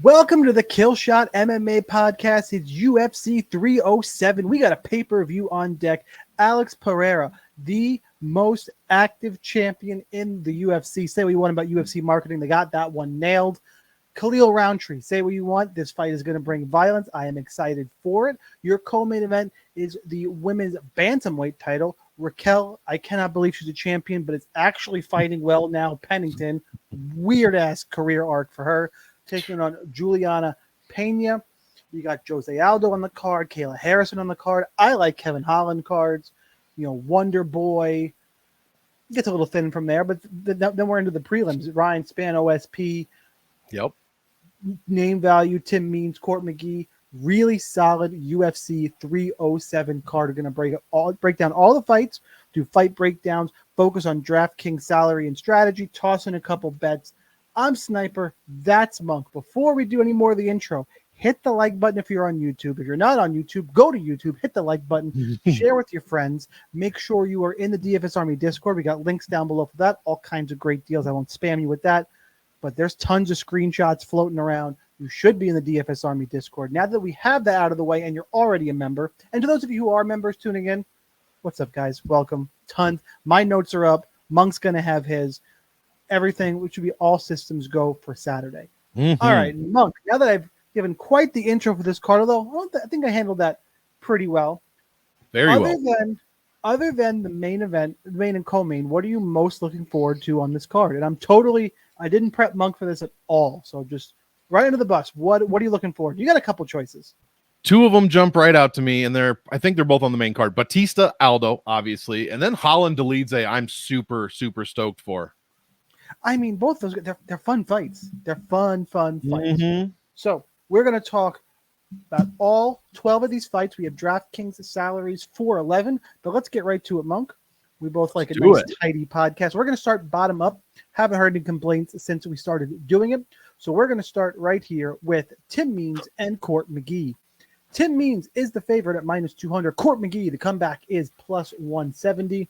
Welcome to the Killshot MMA podcast. It's UFC 307. We got a pay-per-view on deck. Alex Pereira, the most active champion in the UFC. Say what you want about UFC marketing. They got that one nailed. Khalil Roundtree, say what you want. This fight is going to bring violence. I am excited for it. Your co-main event is the women's bantamweight title. Raquel, I cannot believe she's a champion, but it's actually fighting well now. Pennington, weird-ass career arc for her. Taking on Juliana Pena. You got Jose Aldo on the card, Kayla Harrison on the card. I like Kevin Holland cards. You know, Wonder Boy. Gets a little thin from there, but then we're into the prelims. Ryan Spann, OSP. Yep. Name value, Tim Means, Court McGee. Really solid UFC 307 card. We're going to break down all the fights, do fight breakdowns, focus on DraftKings salary and strategy, toss in a couple bets. I'm Sniper. That's Monk. Before we do any more of the intro, hit the like button if you're on YouTube. If you're not on YouTube, go to YouTube, hit the like button, share with your friends. Make sure you are in the DFS Army Discord. We got links down below for that. All kinds of great deals. I won't spam you with that, but there's tons of screenshots floating around. You should be in the DFS Army Discord. Now that we have that out of the way and you're already a member, and to those of you who are members tuning in, what's up, guys? Welcome. Tons. My notes are up. Monk's going to have his. Everything, which would be all systems go for Saturday. All right, Monk, now that I've given quite the intro for this card, although I think I handled that pretty well. Very well. Other than the main event, the main and co-main, what are you most looking forward to on this card? And I didn't prep Monk for this at all, so just right under the bus. What are you looking for? You got a couple choices. Two of them jump right out to me, and I think they're both on the main card. Batista, Aldo, obviously, and then Holland Delidze, I'm super, super stoked for. I mean, both those, they're fun fights. They're fun fights. So we're going to talk about all 12 of these fights. We have DraftKings salaries 411, but let's get right to it, Monk. We both like a nice, tidy podcast. We're going to start bottom up. Haven't heard any complaints since we started doing it. So we're going to start right here with Tim Means and Court McGee. Tim Means is the favorite at minus 200. Court McGee, the comeback, is plus 170.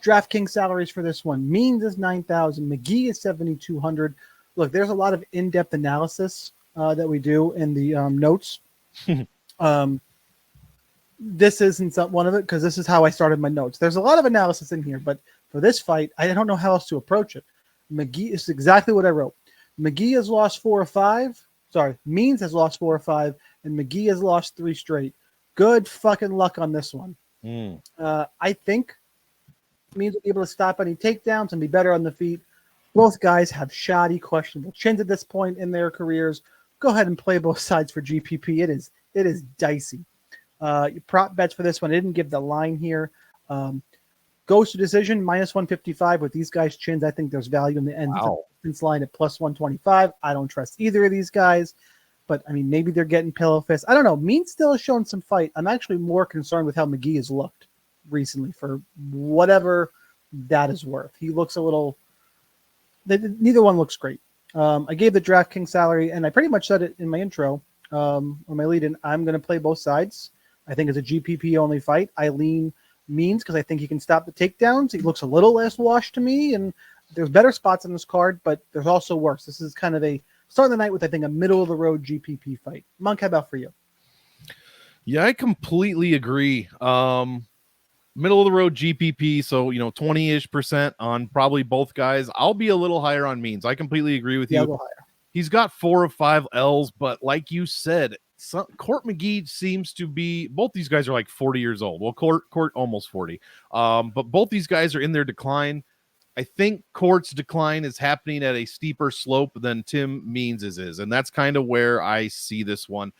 DraftKings salaries for this one. Means is 9,000. McGee is 7,200. Look, there's a lot of in-depth analysis that we do in the notes. This isn't one of it because this is how I started my notes. There's a lot of analysis in here, but for this fight, I don't know how else to approach it. McGee is exactly what I wrote. McGee has lost 4 or 5. Sorry, Means has lost 4 or 5, and McGee has lost 3 straight. Good fucking luck on this one. I think Means will be able to stop any takedowns and be better on the feet. Both guys have shoddy, questionable chins at this point in their careers. Go ahead and play both sides for GPP. It is dicey. Your prop bets for this one, I didn't give the line here. Goes to decision, minus 155. With these guys' chins, I think there's value in the end distance line at plus 125. I don't trust either of these guys, but I mean, maybe they're getting pillow fists. I don't know. Means still has shown some fight. I'm actually more concerned with how McGee has looked recently for whatever that is worth. He looks a little, neither one looks great. I gave the DraftKings salary, and I pretty much said it in my intro, or my lead-in. I'm going to play both sides. I think it's a GPP only fight. I lean Means because I think he can stop the takedowns. He looks a little less washed to me, and there's better spots on this card, but there's also worse. This is kind of a start of the night with, I think, a middle-of-the-road GPP fight. Monk, how about for you? Yeah, I completely agree. Middle of the road GPP, so 20-ish% on probably both guys. I'll be a little higher on Means. I completely agree with you. I'll go higher. He's got 4 of 5 L's, but like you said, Court McGee seems to be, both these guys are like 40 years old. Well, Court almost 40. But both these guys are in their decline. I think Court's decline is happening at a steeper slope than Tim Means is, and that's kind of where I see this one.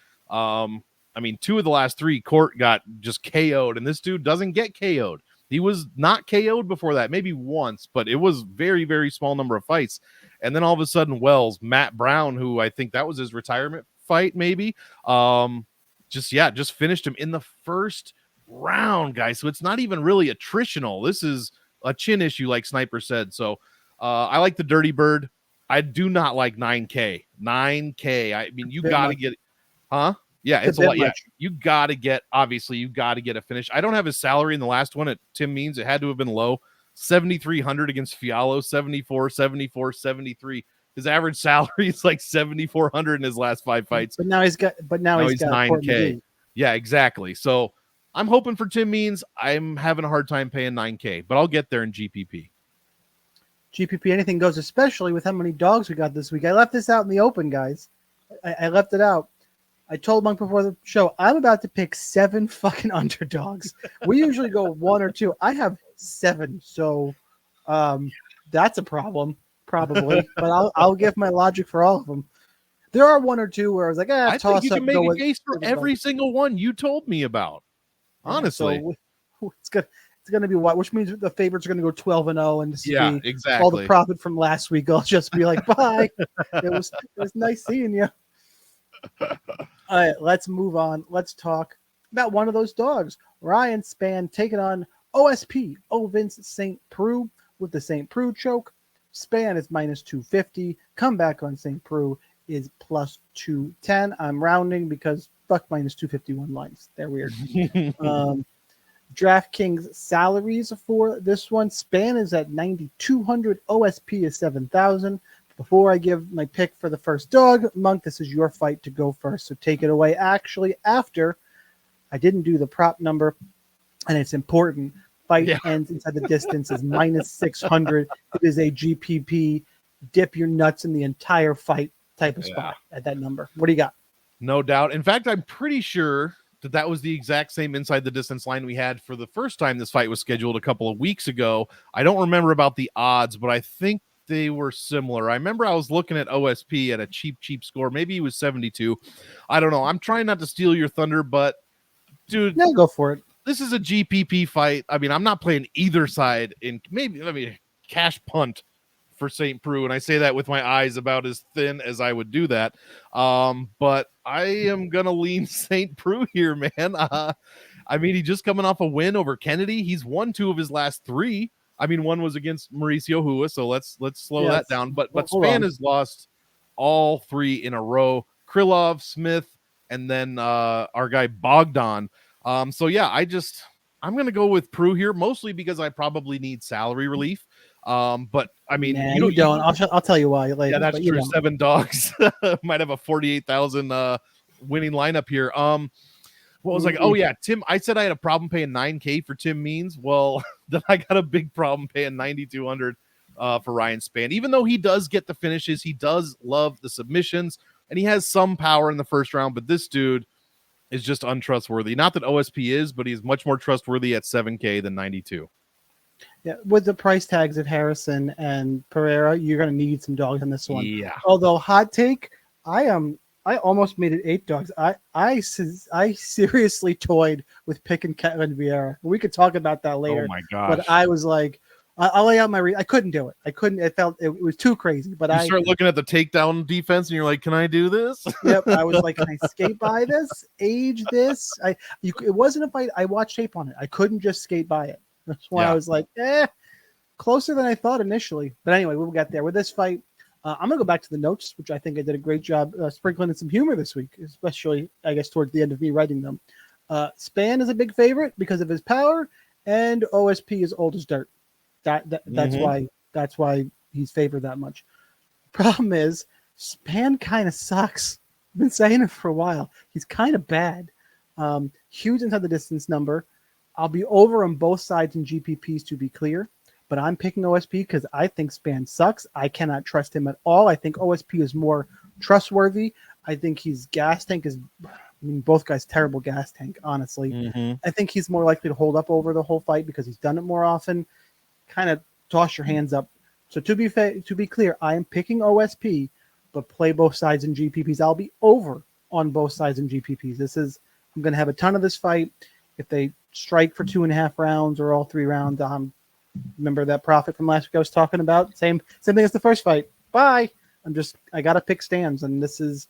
I mean, 2 of the last 3, Court got just KO'd, and this dude doesn't get KO'd. He was not KO'd before that, maybe once, but it was very, very small number of fights. And then all of a sudden, Matt Brown, who I think that was his retirement fight, maybe, just finished him in the first round, guys. So it's not even really attritional. This is a chin issue, like Sniper said. So I like the Dirty Bird. I do not like 9K. 9K. I mean, you got to get it. Huh? Yeah, it's a lot. Yeah, you got to get a finish. I don't have his salary in the last one at Tim Means. It had to have been low. 7,300 against Fiallo, 74, 73. His average salary is like 7,400 in his last 5 fights. But now he's got 9K. Yeah, exactly. So I'm hoping for Tim Means. I'm having a hard time paying 9K, but I'll get there in GPP. GPP, anything goes, especially with how many dogs we got this week. I left this out in the open, guys. I left it out. I told Monk before the show, I'm about to pick 7 fucking underdogs. We usually go 1 or 2. I have 7, so that's a problem, probably. But I'll give my logic for all of them. There are 1 or 2 where I was like, I think you toss up. can make a case for every single one you told me about. Honestly, so it's going to be what, which means the favorites are going to go 12-0, and this will be exactly. all the profit from last week. I'll just be like, bye. It was nice seeing you. All right, let's move on. Let's talk about one of those dogs. Ryan Spann taking on OSP, Vince St. Preux, with the St. Preux choke. Spann is minus 250. Comeback on St. Preux is plus 210. I'm rounding because fuck minus 251 lines. They're weird. DraftKings salaries for this one. Spann is at 9,200. OSP is 7,000. Before I give my pick for the first dog, Monk, this is your fight to go first, so take it away. Actually, after I didn't do the prop number, and it's important. Fight ends inside the distance is minus 600. It is a GPP, dip your nuts in the entire fight type of spot at that number. What do you got? No doubt. In fact, I'm pretty sure that was the exact same inside the distance line we had for the first time this fight was scheduled a couple of weeks ago. I don't remember about the odds, but I think they were similar. I remember I was looking at OSP at a cheap score. Maybe he was 72. I don't know. I'm trying not to steal your thunder, but dude, no, go for it. This is a GPP fight. I mean, I'm not playing either side in cash punt for St. Preux, and I say that with my eyes about as thin as I would do that. But I am gonna lean St. Preux here, man. I mean, he just coming off a win over Kennedy. He's won 2 of his last 3. I mean, one was against Mauricio Hua, so let's slow that down. But Spann has lost all 3 in a row. Krylov, Smith, and then our guy Bogdan. So yeah, I'm gonna go with Prue here, mostly because I probably need salary relief. But I mean, you don't. I'll tell you why later. Yeah, that's true. 7 dogs might have a 48,000 winning lineup here. What was like? Oh yeah, Tim. I said I had a problem paying 9K for Tim Means. Well, then I got a big problem paying 9,200 for Ryan Spann. Even though he does get the finishes, he does love the submissions, and he has some power in the first round. But this dude is just untrustworthy. Not that OSP is, but he's much more trustworthy at 7K than 92. Yeah, with the price tags of Harrison and Pereira, you're going to need some dogs on this one. Yeah. Although hot take, I almost made it 8 dogs. I seriously toyed with picking Ketlin Vieira. We could talk about that later. Oh my gosh. But I was like, I'll lay out my. I couldn't do it. I couldn't. It was too crazy. But you start looking at the takedown defense, and you're like, "Can I do this?" Yep. I was like, "Can I skate by this? Age this?" It wasn't a fight. I watched tape on it. I couldn't just skate by it. That's why I was like, closer than I thought initially. But anyway, we'll get there with this fight. I'm gonna go back to the notes, which I think I did a great job sprinkling in some humor this week, especially I guess towards the end of me writing them. Spann is a big favorite because of his power, and OSP is old as dirt. That's why he's favored that much. Problem is, Spann kind of sucks. I've been saying it for a while. He's kind of bad. Huge inside the distance number. I'll be over on both sides in GPPs to be clear, but I'm picking OSP because I think Spann sucks. I cannot trust him at all. I think OSP is more trustworthy. I think his gas tank is. I mean, both guys terrible gas tank. Honestly, I think he's more likely to hold up over the whole fight because he's done it more often. Kind of toss your hands up. So to be clear, I am picking OSP, but play both sides in GPPs. I'll be over on both sides in GPPs. I'm going to have a ton of this fight. If they strike for 2.5 rounds or all 3 rounds, remember that profit from last week I was talking about? Same thing as the first fight. Bye. I got to pick stands, and this is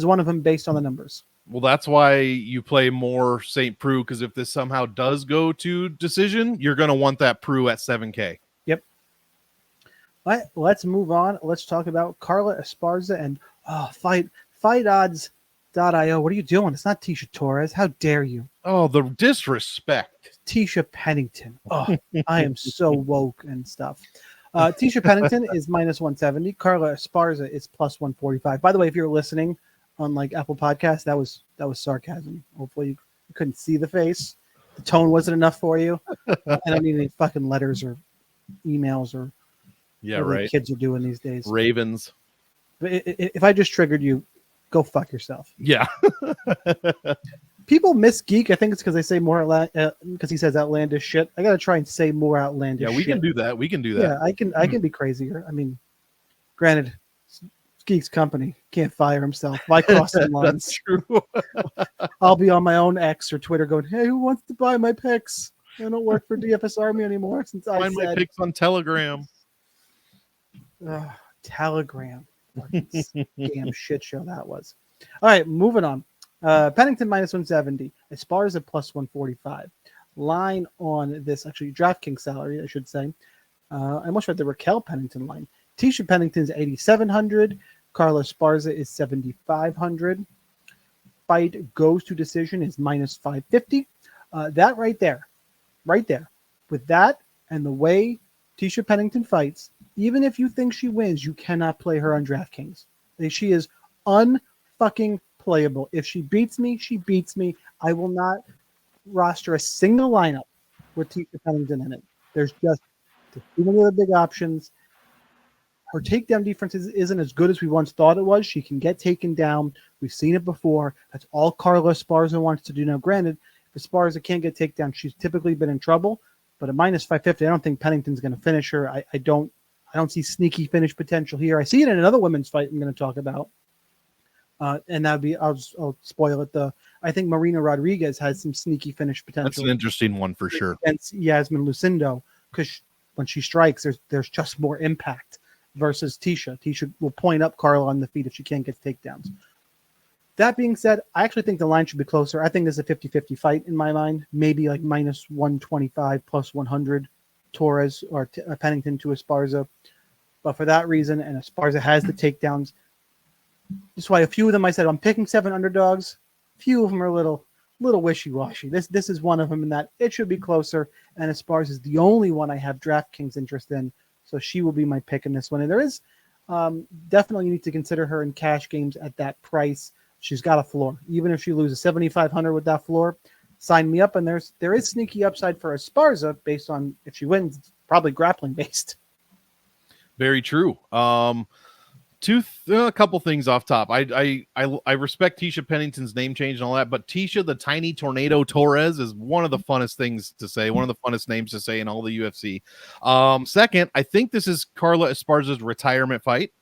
one of them based on the numbers. Well, that's why you play more St. Preux, because if this somehow does go to decision, you're going to want that Preux at 7K. Yep. All right, let's move on. Let's talk about Carla Esparza and FightOdds.io. What are you doing? It's not Tisha Torres. How dare you? Oh, the disrespect. Tisha Pennington. Oh, I am so woke and stuff. Tisha Pennington is minus 170. Carla Esparza is plus 145. By the way, if you're listening on like Apple Podcasts, that was sarcasm. Hopefully you couldn't see the face. The tone wasn't enough for you. I don't need any fucking letters or emails or whatever the kids are doing these days. Ravens. But if I just triggered you, go fuck yourself. Yeah. People miss Geek. I think it's because they say more because he says outlandish shit. I got to try and say more outlandish shit. Yeah, we can do that. We can do that. Yeah, I can be crazier. I mean, granted, it's Geek's company. Can't fire himself. Why cross the lines? That's true. I'll be on my own X or Twitter going, hey, who wants to buy my picks? I don't work for DFS Army anymore since Find my picks on Telegram. Telegram. Damn shit show that was. All right, moving on. Pennington minus 170. Esparza plus 145. Line on this, actually, DraftKings salary, I should say. I almost read the Raquel Pennington line. Tisha Pennington's 8,700. Carla Esparza is 7,500. Fight goes to decision is minus 550. That right there, with that and the way Tisha Pennington fights, even if you think she wins, you cannot play her on DraftKings. She is unfucking playable. If she beats me, she beats me. I will not roster a single lineup with Tisha Pennington in it. There's too many other big options. Her takedown defense isn't as good as we once thought it was. She can get taken down. We've seen it before. That's all Carla Esparza wants to do. Now, granted, if Esparza can't get takedown, she's typically been in trouble. But at minus 550, I don't think Pennington's going to finish her. I don't see sneaky finish potential here. I see it in another women's fight I'm going to talk about. And that'd be, I'll spoil it. I think Marina Rodriguez has some sneaky finish potential. That's an interesting one for sure. Against Yasmin Lucindo, because when she strikes, there's just more impact versus Tisha. Tisha will point up Carla on the feet if she can't get takedowns. That being said, I actually think the line should be closer. I think there's a 50-50 fight in my mind. Maybe like minus 125 plus 100 Torres or Pennington to Esparza. But for that reason, and Esparza has the takedowns, that's why a few of them I said I'm picking 7 underdogs. A few of them are a little wishy-washy. This is one of them in that it should be closer, and Esparza is the only one I have DraftKings interest in, so she will be my pick in this one. And there is definitely you need to consider her in cash games at that price. She's got a floor. Even if she loses 7,500 with that floor, sign me up. And there is sneaky upside for Esparza based on if she wins, it's probably grappling based. Very true. A couple things off top. I respect Tisha Pennington's name change and all that, but Tisha the Tiny Tornado Torres is one of the funnest things to say, one of the funnest names to say in all the UFC. Second, I think this is Carla Esparza's retirement fight,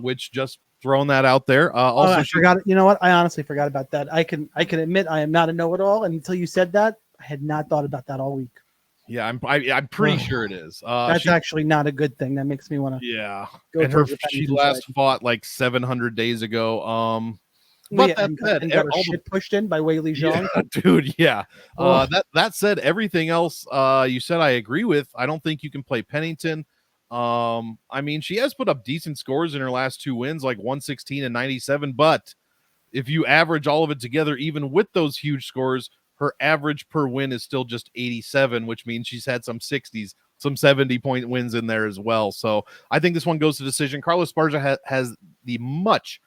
which just throwing that out there. Also, I forgot. You know what? I honestly forgot about that. I can admit I am not a know-it-all, and until you said that, I had not thought about that all week. Yeah, I'm pretty sure it is. That's actually not a good thing. That makes me want to. Yeah, and she last fought like 700 days ago. But that said, got her shit pushed in by Weili Zhang. Yeah, dude. Yeah. That said, everything else you said I agree with. I don't think you can play Pennington. I mean, she has put up decent scores in her last 2 wins, like 116 and 97. But if you average all of it together, even with those huge scores, her average per win is still just 87, which means she's had some 60s, some 70-point wins in there as well. So I think this one goes to decision. Carla Esparza has the much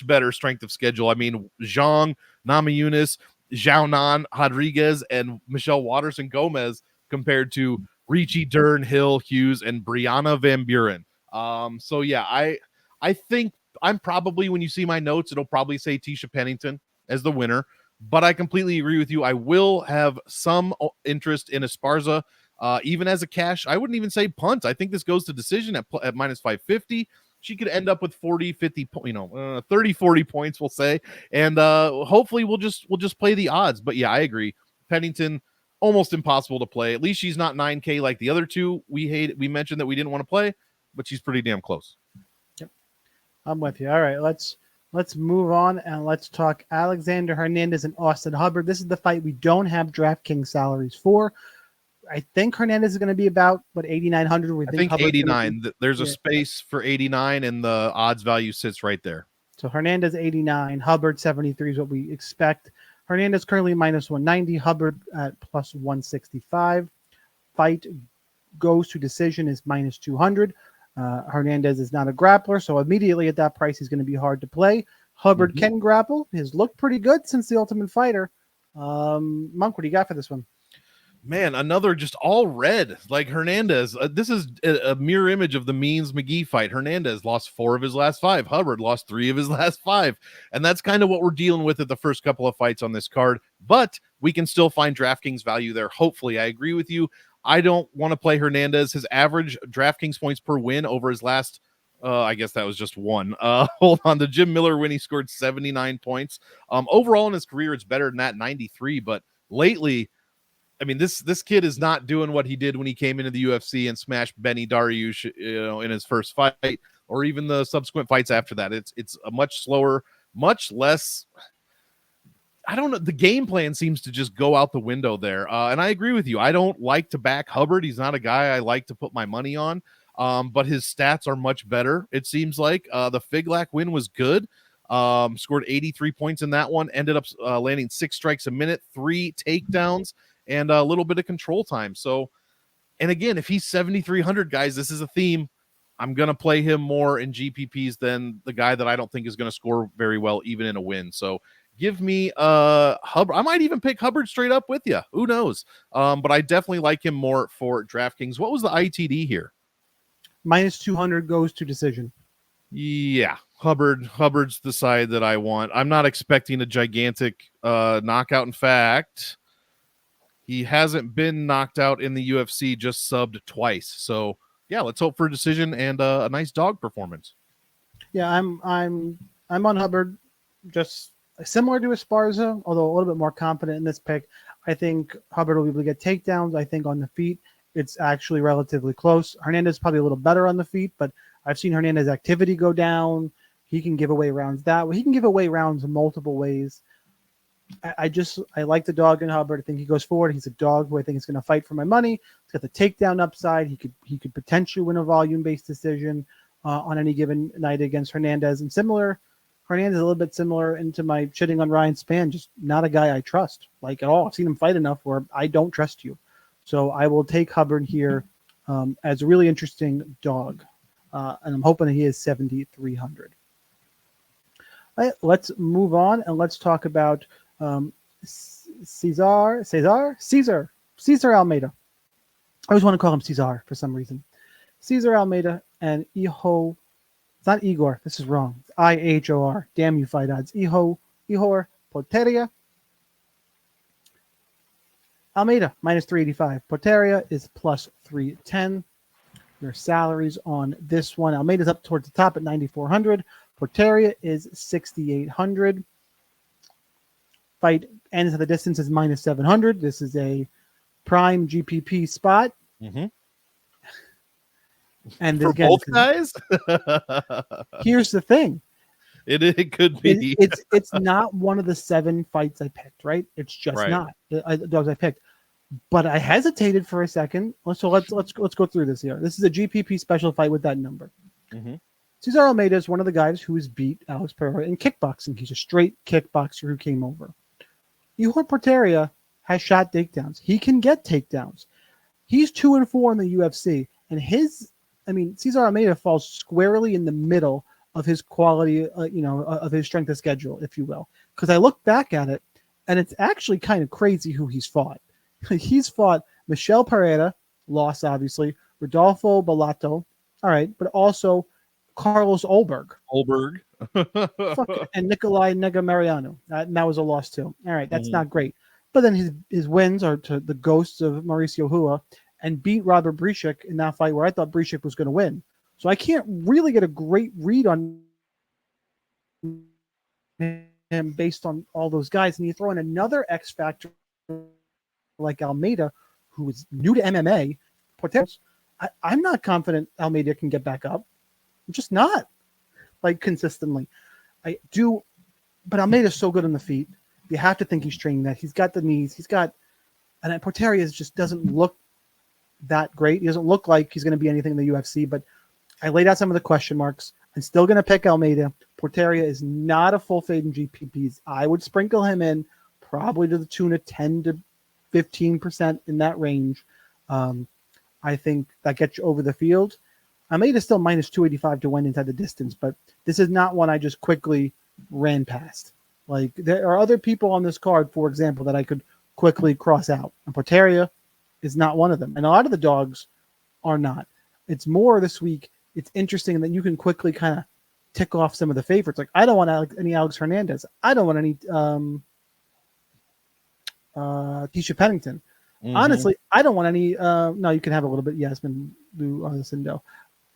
better strength of schedule. I mean, Zhang, Namajunas, Xiaonan, Rodriguez, and Michelle Waterson Gomez compared to Ricci, Dern, Hill, Hughes, and Brianna Van Buren. So yeah, I think I'm probably, when you see my notes, it'll probably say Tisha Pennington as the winner, but I completely agree with you. I will have some interest in Esparza, even as a cash. I wouldn't even say punt. I think this goes to decision at minus 550. She could end up with 40, 50, 30, 40 points, we'll say. And hopefully we'll just play the odds. But yeah, I agree. Pennington, almost impossible to play. At least she's not 9K like the other two we mentioned that we didn't want to play, but she's pretty damn close. Yep. I'm with you. All right, let's move on and let's talk Alexander Hernandez and Austin Hubbard. This is the fight we don't have DraftKings salaries for. I think Hernandez is going to be about 8,900. I think 89. There's a space for 89, and the odds value sits right there. So Hernandez 89, Hubbard 73 is what we expect. Hernandez currently minus 190, Hubbard at plus 165. Fight goes to decision is minus 200. Hernandez is not a grappler, so immediately at that price, he's going to be hard to play. Hubbard can grapple. He's looked pretty good since the Ultimate Fighter. Monk, what do you got for this one? Man, another just all red like Hernandez. This is a mirror image of the Means McGee fight. Hernandez lost 4 of his last 5. Hubbard lost 3 of his last 5. And that's kind of what we're dealing with at the first couple of fights on this card. But we can still find DraftKings value there. Hopefully, I agree with you. I don't want to play Hernandez. His average DraftKings points per win over his last, I guess that was just one. Hold on. The Jim Miller win, he scored 79 points. Overall in his career, it's better than that, 93. But lately, I mean, this kid is not doing what he did when he came into the UFC and smashed Benny Dariush, in his first fight, or even the subsequent fights after that. It's a much slower, much less. I don't know. The game plan seems to just go out the window there. And I agree with you. I don't like to back Hubbard. He's not a guy I like to put my money on. But his stats are much better. It seems like the Figlak win was good. Scored 83 points in that one. Ended up landing 6 strikes a minute, 3 takedowns, and a little bit of control time. So, and again, if he's 7,300, guys, this is a theme. I'm going to play him more in GPPs than the guy that I don't think is going to score very well, even in a win. So give me Hubbard. I might even pick Hubbard straight up with you. Who knows? But I definitely like him more for DraftKings. What was the ITD here? Minus 200 goes to decision. Yeah, Hubbard's the side that I want. I'm not expecting a gigantic knockout. In fact, he hasn't been knocked out in the UFC, just subbed twice. So yeah, let's hope for a decision and a nice dog performance. Yeah, I'm on Hubbard, just similar to Esparza, although a little bit more confident in this pick. I think Hubbard will be able to get takedowns. I think on the feet, it's actually relatively close. Hernandez is probably a little better on the feet, but I've seen Hernandez activity go down. He can give away rounds that way. He can give away rounds in multiple ways. I like the dog in Hubbard. I think he goes forward. He's a dog who I think is going to fight for my money. He's got the takedown upside. He could potentially win a volume-based decision on any given night against Hernandez. And Hernandez is a little bit similar into my shitting on Ryan Spann, just not a guy I trust like at all. I've seen him fight enough where I don't trust you. So I will take Hubbard here as a really interesting dog. And I'm hoping that he is 7,300. All right, let's move on and let's talk about Cesar Almeida. I always want to call him Cesar for some reason. Cesar Almeida and Ihor. It's not Igor. This is wrong. It's IHOR. Damn you, fight odds. Ihor Porteria. Almeida minus 385. Porteria is plus 310. Your salaries on this one. Almeida's up towards the top at 9,400. Porteria is 6,800. Fight ends at the distance is minus 700. This is a prime GPP spot. Mm-hmm. And for again, both guys, here's the thing. It could be. It's not one of the 7 fights I picked, right? It's just not the dogs I picked. But I hesitated for a second. So let's go through this here. This is a GPP special fight with that number. Mm-hmm. Cesar Almeida is one of the guys who has beat Alex Pereira in kickboxing. He's a straight kickboxer who came over. Ihor Porteria has shot takedowns. He can get takedowns. He's 2-4 in the UFC, and Cesar Almeida falls squarely in the middle of his quality, of his strength of schedule, if you will. Because I look back at it, and it's actually kind of crazy who he's fought. He's fought Michel Pereira, lost obviously, Rodolfo Bellato, all right, but also Carlos Olberg, and Nikolai Negamariano. That was a loss too. All right, that's not great. But then his wins are to the ghosts of Mauricio Hua and beat Robert Brishik in that fight where I thought Brishik was going to win. So I can't really get a great read on him based on all those guys. And you throw in another X factor like Almeida, who is new to MMA. I'm not confident Almeida can get back up. I'm just not, consistently. I do, but Almeida's so good on the feet. You have to think he's training that. He's got the knees. And Porteria just doesn't look that great. He doesn't look like he's going to be anything in the UFC, but I laid out some of the question marks. I'm still going to pick Almeida. Porteria is not a full fade in GPPs. I would sprinkle him in probably to the tune of 10 to 15% in that range. I think that gets you over the field. Almeida's still minus 285 to win inside the distance, but this is not one I just quickly ran past. Like, there are other people on this card, for example, that I could quickly cross out. And Porteria is not one of them. And a lot of the dogs are not. It's more this week. It's interesting that you can quickly kind of tick off some of the favorites. Like, I don't want any Alex Hernandez. I don't want any Tisha Pennington. Mm-hmm. Honestly, I don't want any. No, you can have a little bit. Yasmin Lucindo.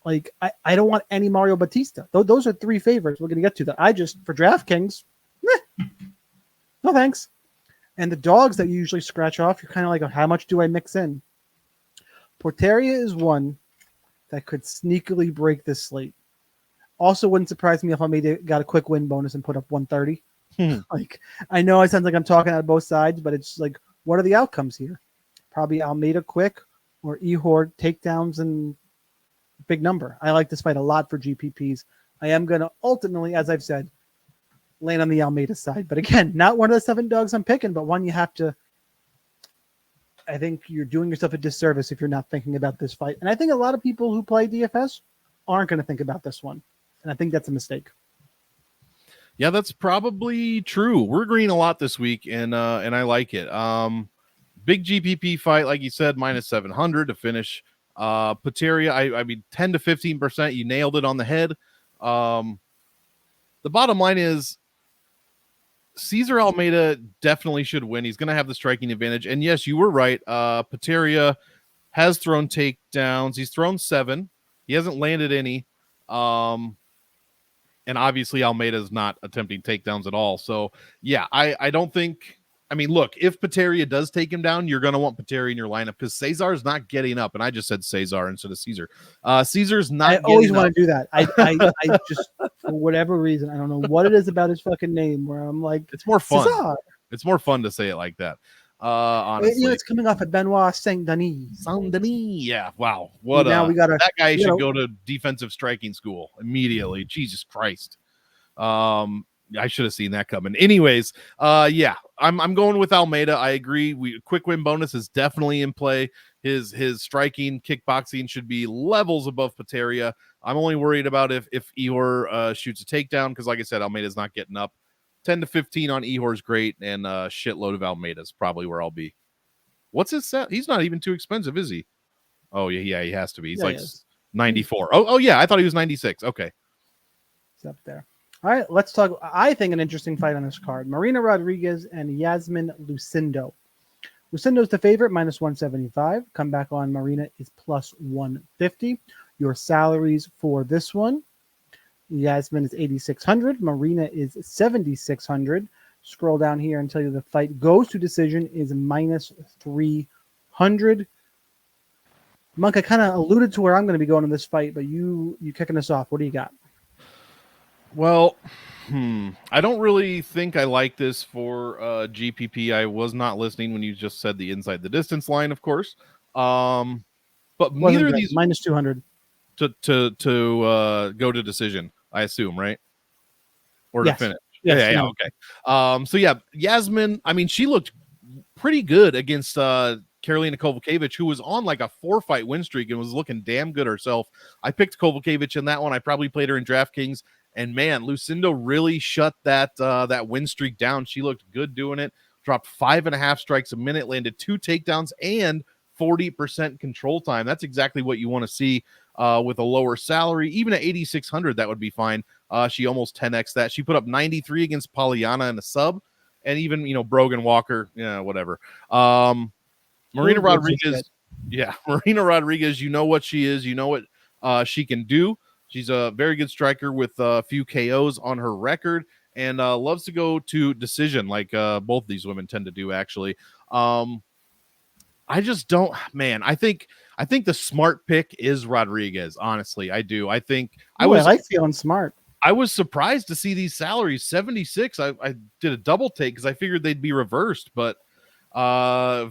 Like, I don't want any Mario Batista. Those are three favorites we're going to get to that I just, for DraftKings, no thanks. And the dogs that you usually scratch off, you're kind of like, how much do I mix in? Porteria is one that could sneakily break this slate. Also, wouldn't surprise me if Almeida got a quick win bonus and put up 130. Like, I know it sounds like I'm talking out of both sides, but it's like, what are the outcomes here? Probably Almeida quick or Ihor takedowns and big number. I like this fight a lot for GPPs. I am going to ultimately, as I've said, land on the Almeida side. But again, not one of the 7 dogs I'm picking, but one you have to. I think you're doing yourself a disservice if you're not thinking about this fight. And I think a lot of people who play DFS aren't going to think about this one. And I think that's a mistake. Yeah, that's probably true. We're agreeing a lot this week, and I like it. Big GPP fight, like you said, minus 700 to finish. Porteria, I mean, 10 to 15%. You nailed it on the head. The bottom line is Cesar Almeida definitely should win. He's going to have the striking advantage. And yes, you were right. Porteria has thrown takedowns. He's thrown 7. He hasn't landed any. And obviously Almeida is not attempting takedowns at all. So yeah, I don't think, I mean, look, if Porteria does take him down, you're going to want Porteria in your lineup because Cesar's not getting up. And I just said Cesar instead of Caesar. Caesar's not. I always want to do that. I just, for whatever reason, I don't know what it is about his fucking name where I'm like, it's more fun. Cesar. It's more fun to say it like that. Honestly, it's coming off at Benoit Saint Denis. Yeah. Wow. What now we got that guy should go to defensive striking school immediately. Jesus Christ. I should have seen that coming. Anyways, yeah, I'm going with Almeida. I agree. Quick win bonus is definitely in play. His striking, kickboxing should be levels above Porteria. I'm only worried about if Ihor shoots a takedown because, like I said, Almeida's not getting up. 10 to 15 on Ihor's great, and a shitload of Almeida's probably where I'll be. What's his set? He's not even too expensive, is he? Oh yeah, he has to be. He's like 94. Oh yeah, I thought he was 96. Okay, he's up there. All right, let's talk. I think an interesting fight on this card: Marina Rodriguez and Yasmin Lucindo. Lucindo's the favorite, minus 175. Comeback on Marina is plus 150. Your salaries for this one: Yasmin is 8,600. Marina is 7,600. Scroll down here and tell you the fight goes to decision is minus 300. Monk, I kind of alluded to where I'm going to be going in this fight, but you kicking us off. What do you got? Well, I don't really think I like this for GPP. I was not listening when you just said the inside the distance line, of course. But neither of these minus 200 to go to decision, I assume, right? Or yes. to finish. Yes, yeah, okay. So yeah, Yasmin, I mean, she looked pretty good against Karolina Kowalkiewicz, who was on like a 4-fight win streak and was looking damn good herself. I picked Kowalkiewicz in that one. I probably played her in DraftKings. And man, Lucindo really shut that win streak down. She looked good doing it. Dropped 5.5 strikes a minute, landed 2 takedowns, and 40% control time. That's exactly what you want to see with a lower salary. Even at 8,600, that would be fine. She almost 10x that. She put up 93 against Polyana in a sub, and even Brogan Walker, whatever. Marina Rodriguez, Marina Rodriguez. You know what she is. You know what she can do. She's a very good striker with a few KOs on her record and loves to go to decision like both these women tend to do, actually. I just don't, man. I think the smart pick is Rodriguez, honestly. I do. I think I like feeling smart. I was surprised to see these salaries, 76. I did a double take because I figured they'd be reversed, but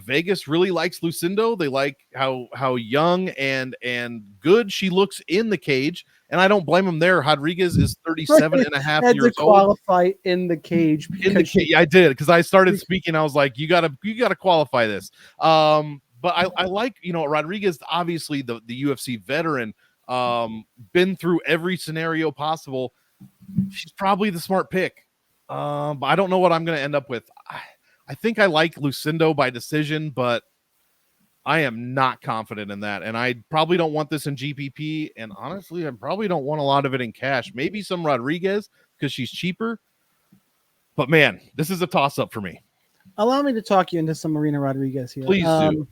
Vegas really likes Lucindo. They like how young and good she looks in the cage, and I don't blame them there. Rodriguez is 37 and a half years old. Qualify in the cage. Yeah, I did because I started speaking. I was like, you gotta qualify this. But I like, Rodriguez, obviously the UFC veteran, been through every scenario possible. She's probably the smart pick. But I don't know what I'm going to end up with. I think I like Lucindo by decision, but I am not confident in that. And I probably don't want this in GPP. And honestly, I probably don't want a lot of it in cash. Maybe some Rodriguez because she's cheaper. But man, this is a toss-up for me. Allow me to talk you into some Marina Rodriguez here. Please do.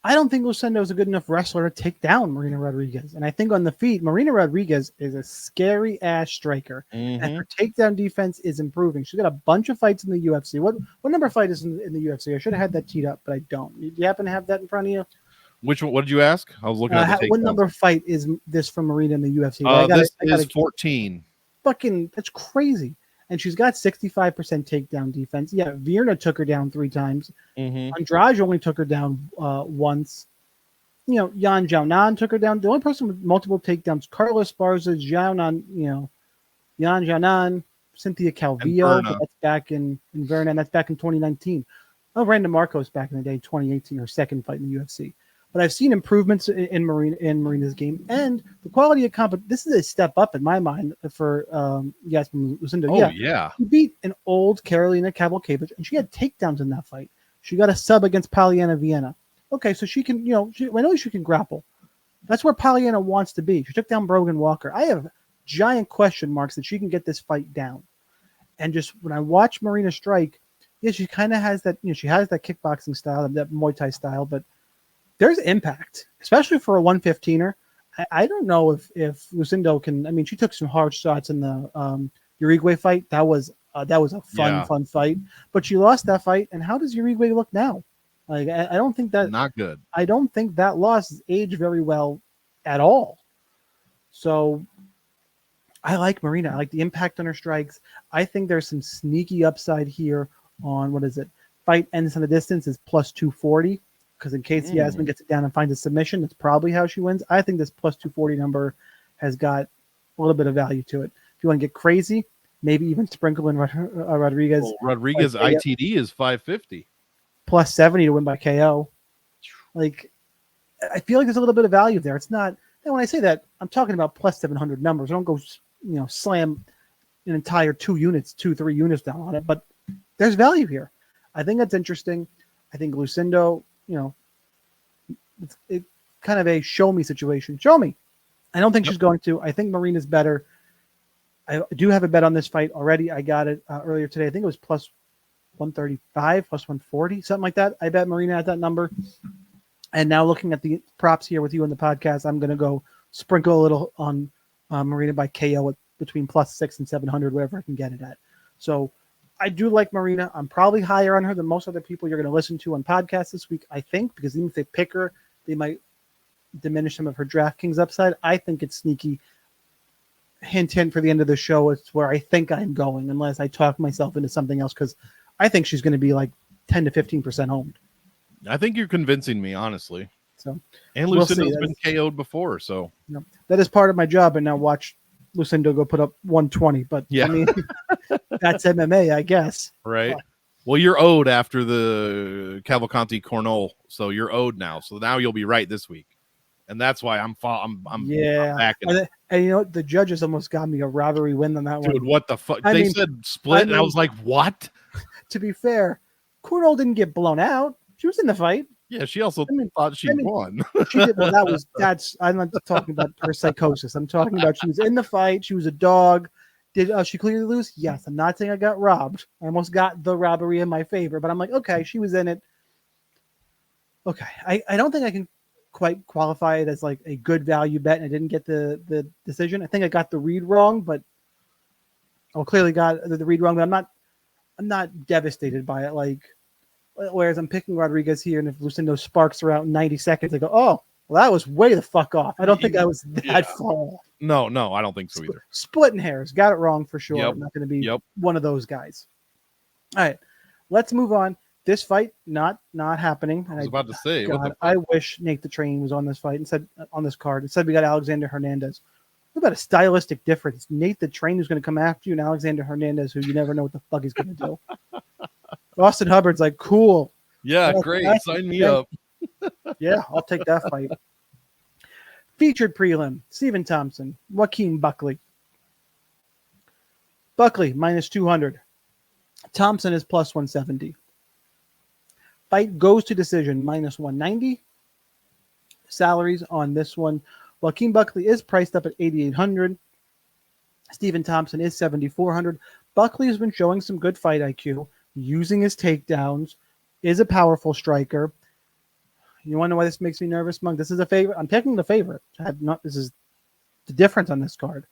I don't think Lucindo is a good enough wrestler to take down Marina Rodriguez. And I think on the feet, Marina Rodriguez is a scary ass striker. And her takedown defense is improving. She's got a bunch of fights in the UFC. What number fight is in the UFC? I should have had that teed up, but I don't. Do you happen to have that in front of you? Which one? What did you ask? I was looking at the what number fight is this from Marina in the UFC? This is 14. Fucking, that's crazy. And she's got 65% takedown defense. Yeah, Virna took her down 3 times. Andrade only took her down once. Yan Xiaonan took her down. The only person with multiple takedowns, Carla Esparza, Yan Xiaonan, Cynthia Calvillo, but that's back in Verna, and that's back in 2019. Oh, Randa Marcos back in the day, 2018, her second fight in the UFC. But I've seen improvements in Marina's game and the quality of comp. This is a step up in my mind for Yasmin Lucindo. Oh, yeah. She beat an old Carolina Cavalcavage, and she had takedowns in that fight. She got a sub against Polyana Vienna. Okay, so she can, I know she can grapple. That's where Polyana wants to be. She took down Brogan Walker. I have giant question marks that she can get this fight down. And just when I watch Marina strike, yeah, she kind of has that, she has that kickboxing style, that Muay Thai style, but there's impact, especially for a 115er. I don't know if Lucindo can. I mean, she took some hard shots in the Uruguay fight. That was a fun fight, but she lost that fight. And how does Uruguay look now? Like, I don't think that not good. I don't think that loss is aged very well at all. So I like Marina. I like the impact on her strikes. I think there's some sneaky upside here on fight ends in the distance is plus 240. Because in case Yasmin gets it down and finds a submission, that's probably how she wins. I think this plus 240 number has got a little bit of value to it. If you want to get crazy, maybe even sprinkle in Rodriguez. Well, Rodriguez ITD is 550. Plus 70 to win by KO. Like, I feel like there's a little bit of value there. It's not, and when I say that, I'm talking about plus 700 numbers. I don't go, slam an entire 3 units down on it, but there's value here. I think that's interesting. I think Lucindo, it's kind of a show me situation. Show me. I don't think she's going to. I think Marina's better. I do have a bet on this fight already. I got it earlier today. I think it was plus 135, plus 140, something like that. I bet Marina at that number. And now looking at the props here with you on the podcast, I'm going to go sprinkle a little on Marina by KO at between plus 600 and 700, wherever I can get it at. So I do like Marina. I'm probably higher on her than most other people you're going to listen to on podcasts this week, I think, because even if they pick her, they might diminish some of her DraftKings upside. I think it's sneaky. Hint for the end of the show. It's where I think I'm going, unless I talk myself into something else, because I think she's going to be like 10 to 15% owned. I think you're convincing me, honestly. So, and Lucindo's been KO'd before, so that is part of my job. And now watch Lucindo go put up 120, but I mean, that's MMA, I guess. Right. Well, you're owed after the Cavalcanti Cornol, so you're owed now. So now you'll be right this week, and that's why I'm backing. And the judges almost got me a robbery win on that one. Dude, what the fuck? They said split, and I was like, what? To be fair, Cornol didn't get blown out. She was in the fight. Yeah, she also thought she won. She did. Well, I'm not talking about her psychosis. I'm talking about she was in the fight. She was a dog. Did she clearly lose? Yes. I'm not saying I got robbed. I almost got the robbery in my favor, but I'm like, okay, she was in it. Okay. I don't think I can quite qualify it as like a good value bet, and I didn't get the decision. I think I got the read wrong, but clearly got the read wrong, but I'm not devastated by it. Like, whereas I'm picking Rodriguez here, and if Lucindo sparks her out in 90 seconds, I go, oh, well, that was way the fuck off. I don't think I was that far off. No, I don't think so either. Splitting hairs. Got it wrong for sure. Yep. I'm not going to be one of those guys. All right, let's move on. This fight, not happening. I was about to say, I wish Nate the Train was on this fight and said on this card. Instead, we got Alexander Hernandez. What about a stylistic difference? Nate the Train who's going to come after you, and Alexander Hernandez, who you never know what the fuck he's going to do. Austin Hubbard's like, cool. Yeah, That's great. awesome. Sign me up. Yeah, I'll take that fight. Featured prelim, Stephen Thompson, Joaquin Buckley. Buckley, minus 200. Thompson is plus 170. Fight goes to decision, minus 190. Salaries on this one. Joaquin Buckley is priced up at 8,800. Stephen Thompson is 7,400. Buckley has been showing some good fight IQ, using his takedowns, is a powerful striker. You want to know why this makes me nervous, Monk? This is a favorite. I'm picking the favorite. This is the difference on this card.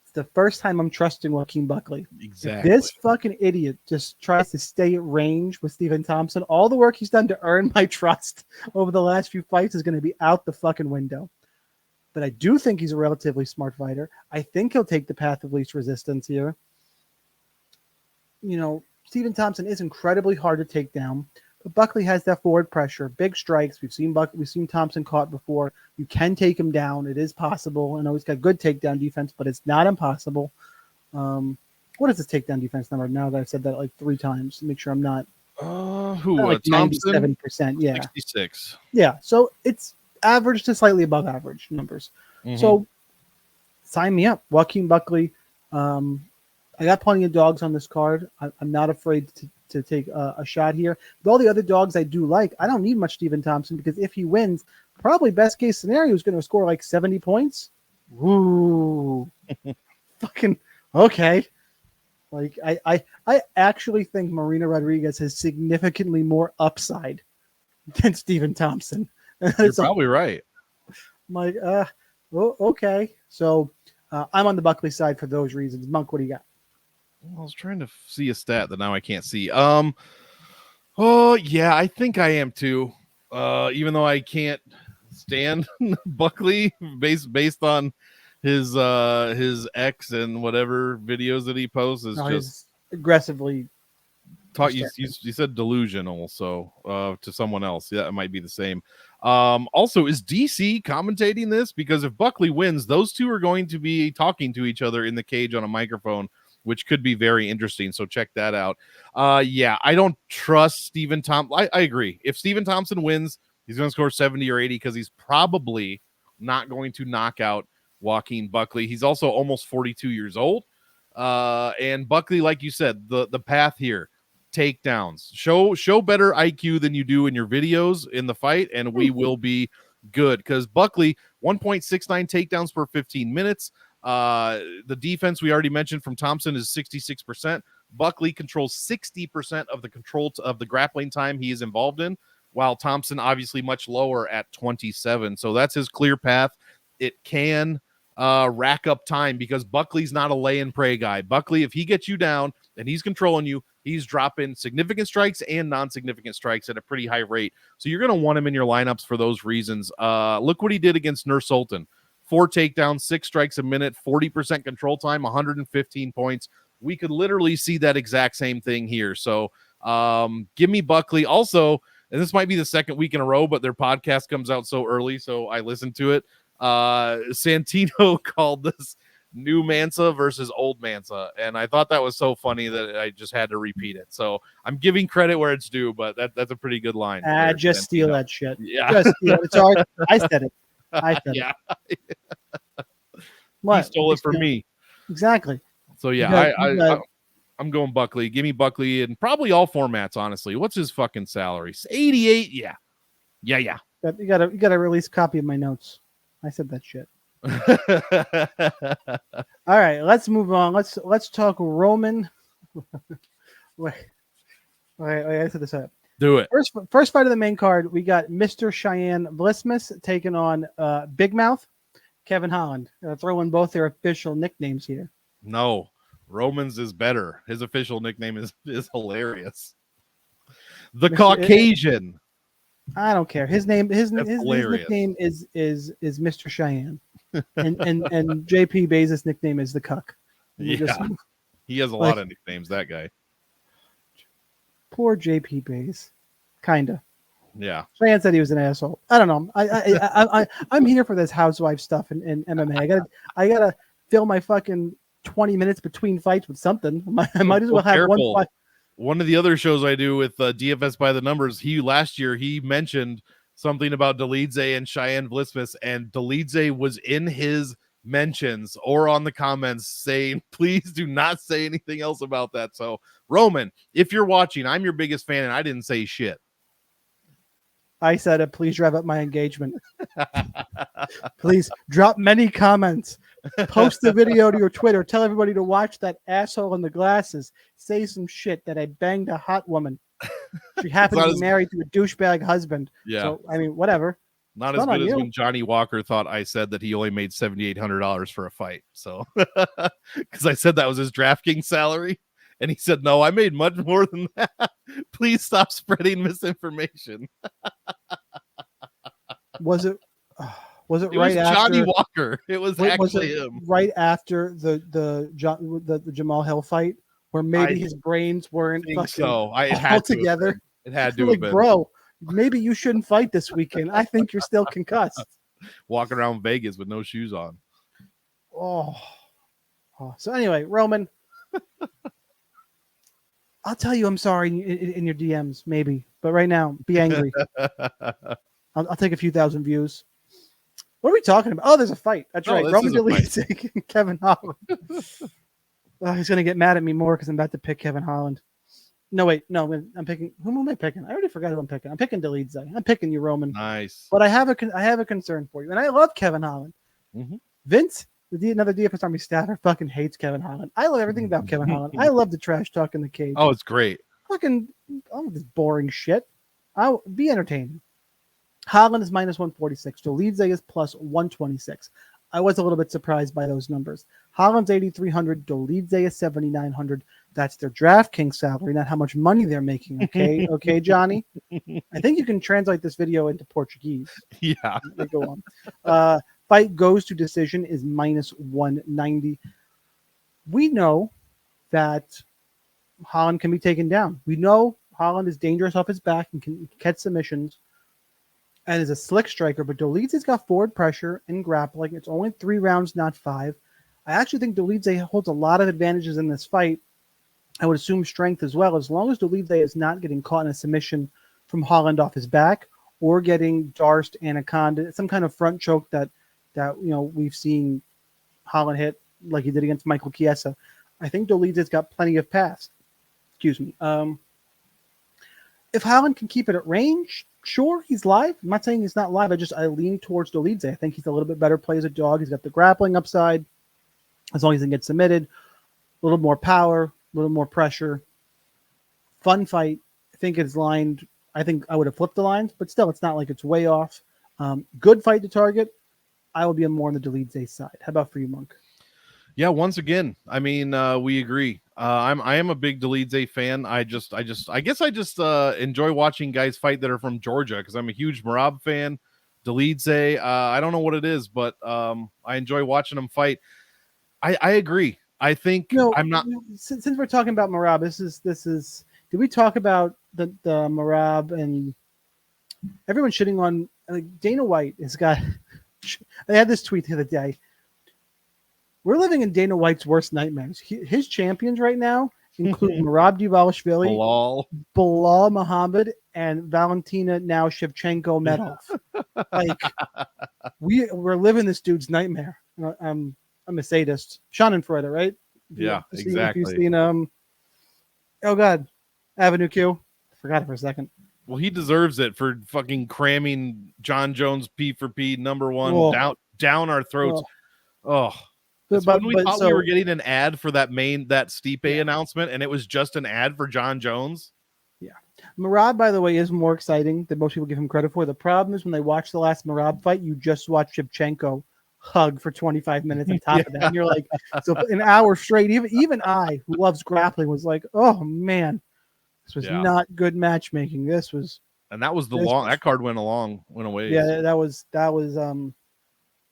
It's the first time I'm trusting Joaquin Buckley. Exactly. If this fucking idiot just tries to stay at range with Stephen Thompson, all the work he's done to earn my trust over the last few fights is going to be out the fucking window. But I do think he's a relatively smart fighter. I think he'll take the path of least resistance here. You know, Stephen Thompson is incredibly hard to take down. But Buckley has that forward pressure, big strikes. We've seen Thompson caught before. You can take him down. It is possible. I know he's got good takedown defense, but it's not impossible. What is his takedown defense number? Now that I've said that like 3 times, to make sure I'm not. Like Thompson? 97%. Yeah, 66. Yeah, so it's average to slightly above average numbers. Mm-hmm. So sign me up, Joaquin Buckley. I got plenty of dogs on this card. I'm not afraid to take a shot here. With all the other dogs I do like, I don't need much Stephen Thompson because if he wins, probably best case scenario is going to score like 70 points. Ooh, fucking okay. Like I actually think Marina Rodriguez has significantly more upside than Stephen Thompson. You're probably right. I'm like, okay. So I'm on the Buckley side for those reasons. Monk, what do you got? I was trying to see a stat that now I can't see. Oh yeah, I think I am too. Even though I can't stand Buckley based on his ex and whatever videos that he posts is just aggressively taught you said delusional, so to someone else. Yeah, it might be the same. Also, is DC commentating this? Because if Buckley wins, those two are going to be talking to each other in the cage on a microphone, which could be very interesting. So check that out. Yeah, I don't trust Stephen Thompson. I agree. If Stephen Thompson wins, he's going to score 70 or 80 because he's probably not going to knock out Joaquin Buckley. He's also almost 42 years old. And Buckley, like you said, the path here, takedowns. Show better IQ than you do in your videos in the fight, and we will be good. Because Buckley, 1.69 takedowns per 15 minutes. The defense we already mentioned from Thompson is 66%. Buckley controls 60% of the control of the grappling time he is involved in, while Thompson obviously much lower at 27. So that's his clear path. It can rack up time because Buckley's not a lay and pray guy. Buckley, if he gets you down and he's controlling you, he's dropping significant strikes and non-significant strikes at a pretty high rate. So you're going to want him in your lineups for those reasons. Look what he did against Nur Sultan. 4 takedowns, 6 strikes a minute, 40% control time, 115 points. We could literally see that exact same thing here. So give me Buckley. Also, and this might be the second week in a row, but their podcast comes out so early, so I listened to it. Santino called this new Mansa versus old Mansa, and I thought that was so funny that I just had to repeat it. So I'm giving credit where it's due, but that's a pretty good line. Just steal that shit. Yeah. Just steal it. It's all right. I said it. Yeah. What? He stole it from me. Exactly. So yeah, I'm going Buckley. Give me Buckley in probably all formats, honestly. What's his fucking salary? 88? Yeah. Yeah. You gotta release a copy of my notes. I said that shit. All right, let's move on. Let's talk Roman. Wait, I said this up. Do it. First fight of the main card, we got Mr. Cheyenne Vlismas taking on Big Mouth Kevin Holland. Throw in both their official nicknames here. No, Roman's is better. His official nickname is hilarious. The Caucasian. I don't care. His nickname is Mr. Cheyenne, and JP Bezos' nickname is the Cuck. Yeah, he has a lot of nicknames. That guy. Poor JP Bezos, kinda. Yeah. Cheyenne said he was an asshole. I don't know. I'm here for this housewife stuff in MMA. I gotta fill my fucking 20 minutes between fights with something. I might as well have one fight. one of the other shows I do with DFS by the numbers, last year he mentioned something about Dolidze and Cheyenne Vlismas, and Dolidze was in his mentions or on the comments saying, please do not say anything else about that. So Roman, if you're watching, I'm your biggest fan and I didn't say shit. I said it. Please drive up my engagement. Please drop many comments. Post the video to your Twitter. Tell everybody to watch that asshole in the glasses. Say some shit that I banged a hot woman. She happened to be married to a douchebag husband. Yeah. So, I mean, whatever. Not as good as when Johnny Walker thought I said that he only made $7,800 for a fight. So, because I said that was his DraftKings salary. And he said, no, I made much more than that. Please stop spreading misinformation. Was it right was after Johnny Walker? It was actually him. Right after the Jamal Hill fight, where maybe his brains weren't fucking all together. It had to like, have been. Bro, maybe you shouldn't fight this weekend. I think you're still concussed. Walking around Vegas with no shoes on. Oh. So anyway, Roman, I'll tell you I'm sorry in your DMs, maybe. But right now, be angry. I'll take a few thousand views. What are we talking about? Oh, there's a fight. That's right. Roman Dolidze, Kevin Holland. He's going to get mad at me more because I'm about to pick Kevin Holland. No, wait. No, I'm picking. Who am I picking? I already forgot who I'm picking. I'm picking Dolidze. I'm picking you, Roman. Nice. But I have a concern for you. And I love Kevin Holland. Mm-hmm. Vince, another DFS Army staffer, fucking hates Kevin Holland. I love everything about Kevin Holland. I love the trash talk in the cage. Oh, it's great. Fucking all of this boring shit. I'll be entertaining. Holland is minus 146. Dolidze is plus 126. I was a little bit surprised by those numbers. Holland's 8,300. Dolidze is 7,900. That's their DraftKings salary, not how much money they're making. Okay, okay, Johnny. I think you can translate this video into Portuguese. Yeah. Go on. Fight goes to decision is minus 190. We know that Holland can be taken down. We know Holland is dangerous off his back and can catch submissions and is a slick striker, but Dolidze's got forward pressure and grappling. It's only 3 rounds, not 5. I actually think Dolidze holds a lot of advantages in this fight. I would assume strength as well, as long as Dolidze is not getting caught in a submission from Holland off his back or getting Darst, Anaconda, some kind of front choke that we've seen Holland hit like he did against Michael Chiesa. I think Dolidze's got plenty of pass. Excuse me. If Holland can keep it at range, sure, he's live. I'm not saying he's not live. I lean towards Dolidze. I think he's a little bit better play as a dog. He's got the grappling upside. As long as he can get submitted, a little more power, a little more pressure. Fun fight. I think it's lined. I think I would have flipped the lines, but still, it's not like it's way off. Good fight to target. I will be more on the Dolidze side. How about for you, Monk? Yeah, once again, I mean, we agree. I am a big Dolidze fan. I guess I just enjoy watching guys fight that are from Georgia because I'm a huge Merab fan. Dolidze, I don't know what it is, but I enjoy watching them fight. I agree. I think I'm not. Since we're talking about Merab, this is. Did we talk about the Merab and everyone shitting on Dana White has got? I had this tweet the other day. We're living in Dana White's worst nightmares. His champions right now include Merab Dvalishvili, Bilal Muhammad, and Valentina now Shevchenko Medov. We're living this dude's nightmare. I'm a sadist. Schadenfreude, right? Yeah, exactly. If you've seen oh god, Avenue Q. I forgot it for a second. Well, he deserves it for fucking cramming John Jones P for P #1 down our throats. Oh. When we thought we were getting an ad for that Stipe announcement, and it was just an ad for John Jones. Yeah. Merab, by the way, is more exciting than most people give him credit for. The problem is when they watch the last Merab fight, you just watch Shevchenko hug for 25 minutes on top of that. And you're like, so an hour straight, even I, who loves grappling, was like, oh, man, this was not good matchmaking. This was. And that was that card went away. Yeah, that was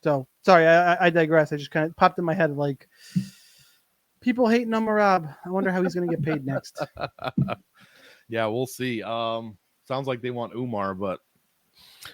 So sorry, I digress. I just kind of popped in my head like people hating on Merab. I wonder how he's going to get paid next. Yeah, we'll see. Sounds like they want Umar, but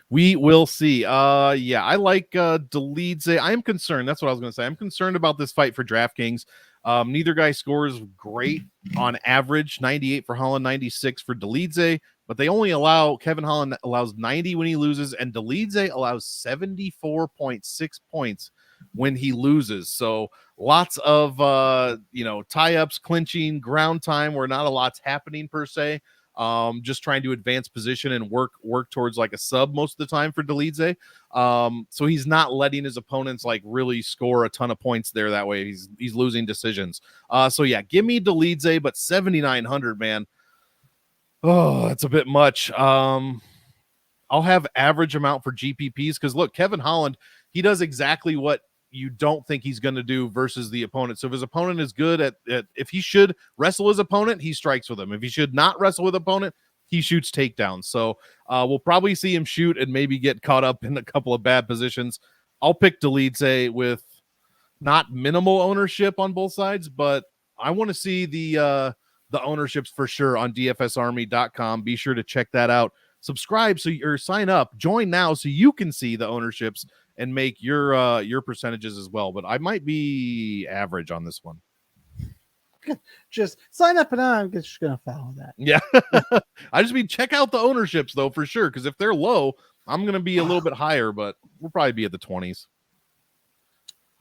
we will see. Yeah, I like Dolidze. I am concerned. That's what I was going to say. I'm concerned about this fight for DraftKings. Neither guy scores great on average, 98 for Holland, 96 for Delize, but they only allow, Kevin Holland allows 90 when he loses, and Delize allows 74.6 points when he loses. So lots of, tie-ups, clinching, ground time where not a lot's happening per se. Just trying to advance position and work towards like a sub most of the time for Delize. So he's not letting his opponents like really score a ton of points there that way. He's losing decisions. So yeah, give me Delize, but 7,900, man. Oh, that's a bit much. I'll have average amount for GPPs because look, Kevin Holland, he does exactly what you don't think he's going to do versus the opponent. So if his opponent is good at if he should wrestle his opponent, he strikes with him. If he should not wrestle with opponent, he shoots takedowns. So we'll probably see him shoot and maybe get caught up in a couple of bad positions. I'll pick Delize with not minimal ownership on both sides, but I want to see the ownerships for sure on dfsarmy.com. Be sure to check that out. Subscribe or sign up, join now so you can see the ownerships and make your percentages as well. But I might be average on this one. Just sign up and I'm just gonna follow that. Yeah. I just mean check out the ownerships though for sure, because if they're low, I'm gonna be a little bit higher, but we'll probably be at the 20s.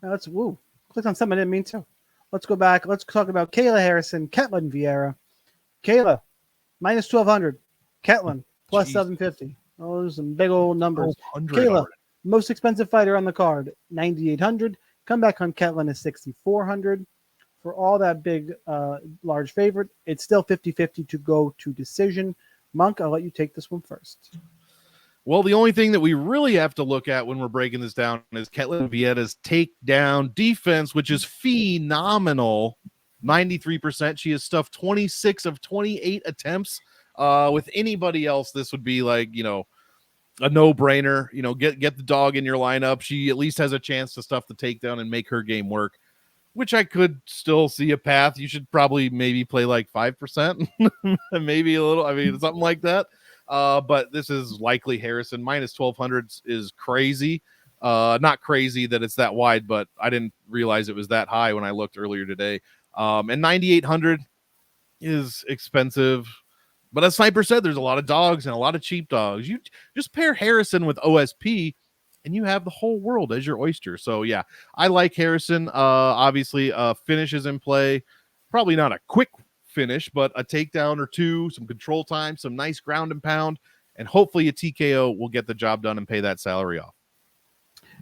Now let's click on something I didn't mean to. Let's go back. Let's talk about Kayla Harrison, Ketlin Vieira. Kayla minus 1,200. Ketlin plus 750. Those are some big old numbers. Kayla, most expensive fighter on the card, 9,800. Comeback on Ketlin is 6,400. For all that big, large favorite, it's still 50-50 to go to decision. Monk, I'll let you take this one first. Well, the only thing that we really have to look at when we're breaking this down is Ketlin Vieira's takedown defense, which is phenomenal. 93%. She has stuffed 26 of 28 attempts. With anybody else, this would be like, a no-brainer. Get the dog in your lineup. She at least has a chance to stuff the takedown and make her game work, which I could still see a path. You should probably maybe play like 5%, maybe a little. I mean, something like that. But this is likely Harrison. Minus 1,200 is crazy. Not crazy that it's that wide, but I didn't realize it was that high when I looked earlier today. And 9,800 is expensive. But as Sniper said, there's a lot of dogs and a lot of cheap dogs. You just pair Harrison with OSP and you have the whole world as your oyster. So yeah, I like Harrison. Obviously, finish is in play. Probably not a quick finish, but a takedown or two, some control time, some nice ground and pound, and hopefully a TKO will get the job done and pay that salary off.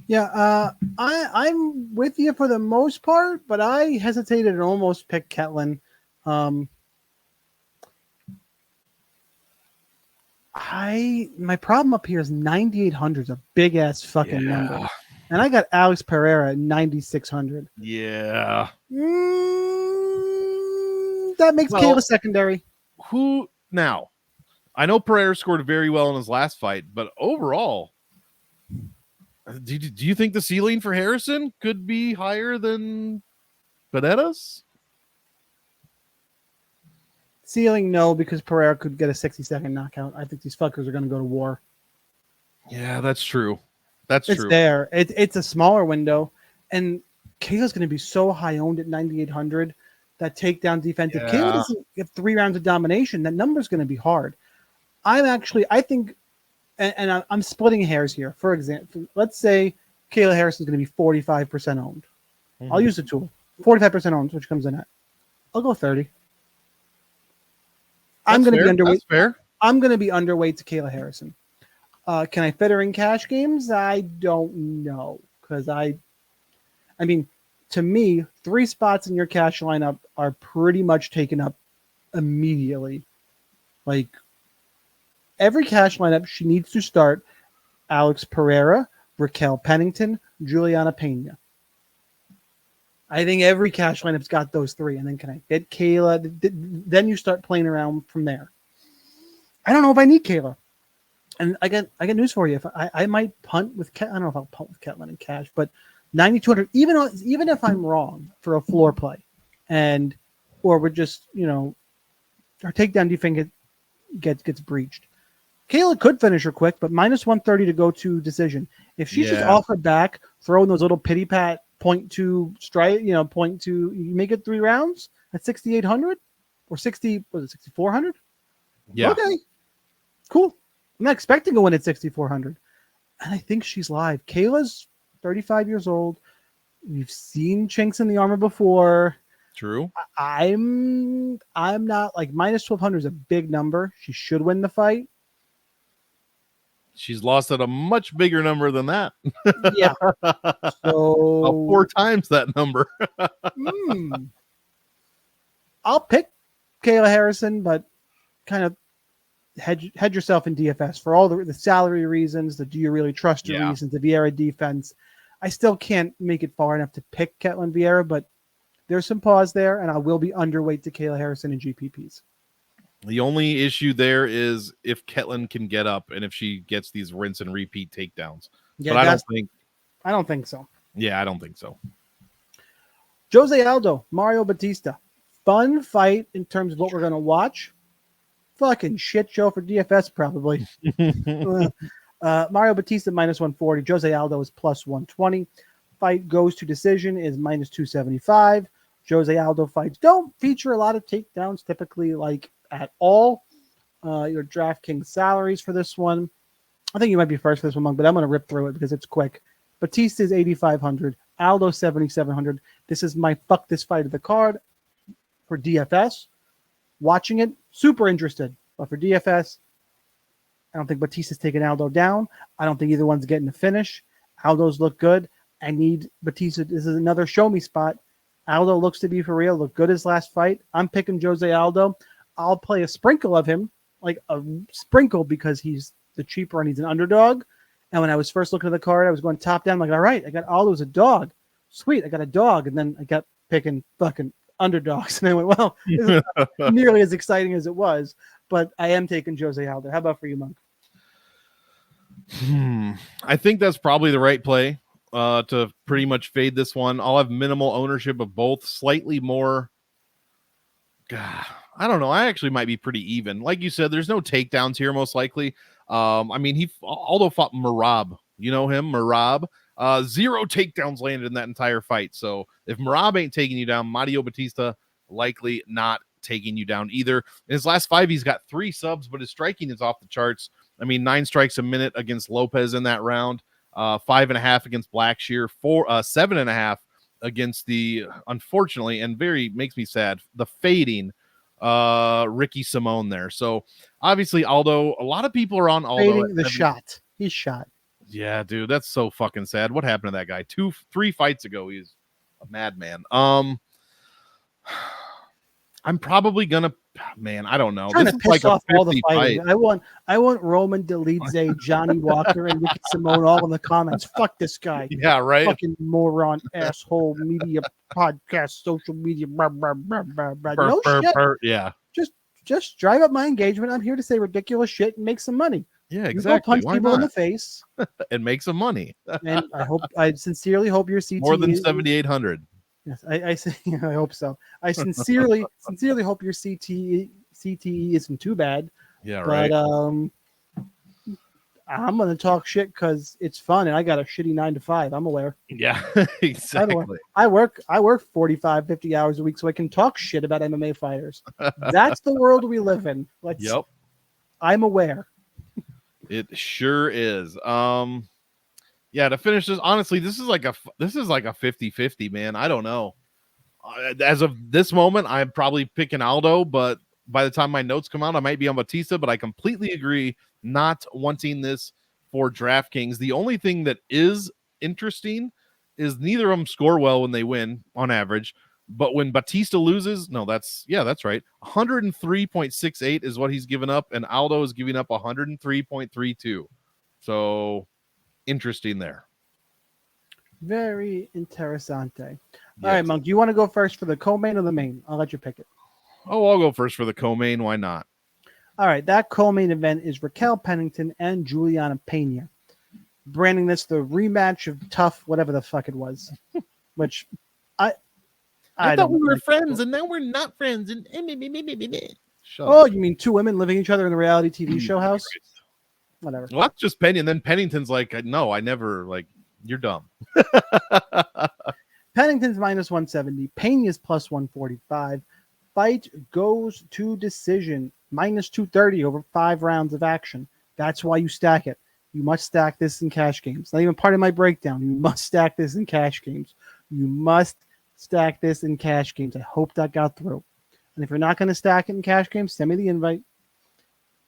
Yeah, I'm with you for the most part, but I hesitated and almost picked Ketlin. My problem up here is 9,800 is a big ass fucking number, and I got Alex Pereira at 9,600. Yeah, that makes Kayla secondary. Who now? I know Pereira scored very well in his last fight, but overall, do you think the ceiling for Harrison could be higher than Panetta's? Ceiling, no, because Pereira could get a 60-second knockout. I think these fuckers are going to go to war. Yeah, that's true. It's true. There. It's a smaller window, and Kayla's going to be so high owned at 9,800. That takedown defense. If Kayla doesn't get 3 rounds of domination, that number's going to be hard. I think, and I'm splitting hairs here. For example, let's say Kayla Harrison's going to be 45% owned. I'll use the tool. 45% owned, which comes in at. I'll go 30. I'm going to be underweight. That's fair. I'm going to be underweight to Kayla Harrison. Can I fit her in cash games? I don't know, because I mean, to me, 3 spots in your cash lineup are pretty much taken up immediately. Like every cash lineup, she needs to start Alex Pereira, Raquel Pennington, Juliana Pena. I think every cash lineup's got those 3, and then can I get Kayla? Then you start playing around from there. I don't know if I need Kayla, and I got news for you. If I might punt with I don't know if I'll punt with Ketlin in cash, but 9,200. Even if I'm wrong for a floor play, or we're just our takedown defense gets breached. Kayla could finish her quick, but minus 130 to go to decision. If she's just off her back, throwing those little pity pat 0.2 strike, 0.2. You make it 3 rounds at 6,800 or 6,400. Yeah. Okay, cool. I'm not expecting to win at 6,400, and I think she's live. Kayla's 35 years old. We've seen chinks in the armor before. True. I'm not like minus 1,200 is a big number. She should win the fight. She's lost at a much bigger number than that. Yeah. So 4 times that number. I'll pick Kayla Harrison, but kind of hedge yourself in DFS for all the salary reasons, the do you really trust her reasons, the Vieira defense. I still can't make it far enough to pick Ketlin Vieira, but there's some pause there, and I will be underweight to Kayla Harrison in GPPs. The only issue there is if Ketlin can get up and if she gets these rinse and repeat takedowns. Yeah, but I don't think so. Yeah, I don't think so. Jose Aldo, Mario Batista. Fun fight in terms of what we're going to watch. Fucking shit show for DFS, probably. Mario Batista minus 140. Jose Aldo is plus 120. Fight goes to decision is minus 275. Jose Aldo fights don't feature a lot of takedowns typically, like at all. Your DraftKings salaries for this one. I think you might be first for this one, Monk, but I'm going to rip through it because it's quick. Batista is 8,500. Aldo 7,700. This is my fuck this fight of the card for DFS. Watching it, super interested. But for DFS, I don't think Batista's taking Aldo down. I don't think either one's getting a finish. Aldo's look good. I need Batista. This is another show me spot. Aldo looks to be for real. Looked good his last fight. I'm picking Jose Aldo. I'll play a sprinkle of him, like a sprinkle because he's the cheaper and he's an underdog. And when I was first looking at the card, I was going top down. I'm like, all right, I got Aldo as a dog. Sweet, I got a dog. And then I got picking fucking underdogs. And I went, well, this is not nearly as exciting as it was. But I am taking Jose Aldo. How about for you, Monk? I think that's probably the right play to pretty much fade this one. I'll have minimal ownership of both, slightly more. God, I don't know. I actually might be pretty even. Like you said, there's no takedowns here, most likely. I mean, Aldo fought Marab. You know him, Marab. 0 takedowns landed in that entire fight. So if Marab ain't taking you down, Mario Batista likely not taking you down either. In his last 5, he's got 3 subs, but his striking is off the charts. I mean, 9 strikes a minute against Lopez in that round, 5.5 against Blackshear, 7.5 against the, unfortunately, and very makes me sad, the fading Ricky Simone there. So obviously Aldo, a lot of people are on Aldo. Fading the shot. He's shot. Yeah, dude, that's so fucking sad. What happened to that guy? 3 fights ago, he's a madman. I'm probably gonna, man, I don't know. I'm trying this to is piss like off a all the 50 fighting. fight. I want Roman Dolidze, Johnny Walker, and Ricky Simone all in the comments. Fuck this guy. Yeah, right. Fucking moron, asshole, media, podcast, social media, blah, blah, blah, blah, blah. No shit. Yeah. Just drive up my engagement. I'm here to say ridiculous shit and make some money. Yeah, You exactly. go punch Why people not? in the face. And make some money. And I sincerely hope your CTE More than 7,800. Yes, I hope so. I sincerely hope your CTE isn't too bad. Yeah, right. But I'm gonna talk shit because it's fun and I got a shitty 9 to 5. I'm aware. Yeah, exactly. I work 45, 50 hours a week so I can talk shit about MMA fighters. That's the world we live in. Yep. I'm aware. It sure is. Yeah, to finish this, honestly, this is like a 50-50, man. I don't know. As of this moment, I'm probably picking Aldo, but by the time my notes come out, I might be on Batista, but I completely agree not wanting this for DraftKings. The only thing that is interesting is neither of them score well when they win on average, but when Batista loses, that's right. 103.68 is what he's given up, and Aldo is giving up 103.32. So interesting there. Very interessante. Yeah. All right, Monk, do you want to go first for the co-main or the main? I'll let you pick it. Oh, I'll go first for the co-main. Why not? All right, that co-main event is Raquel Pennington and Juliana Pena. Branding this the rematch of Tough, whatever the fuck it was. Which I thought we were friends, and now we're not friends. And oh, you mean 2 women living each other in the reality TV show house? Whatever. Well, that's just Penny, and then Pennington's like, no, I never, like, you're dumb. Pennington's minus 170. Pena's plus 145. Fight goes to decision. Minus 230 over 5 rounds of action. That's why you stack it. You must stack this in cash games. Not even part of my breakdown. You must stack this in cash games. You must stack this in cash games. I hope that got through. And if you're not going to stack it in cash games, send me the invite.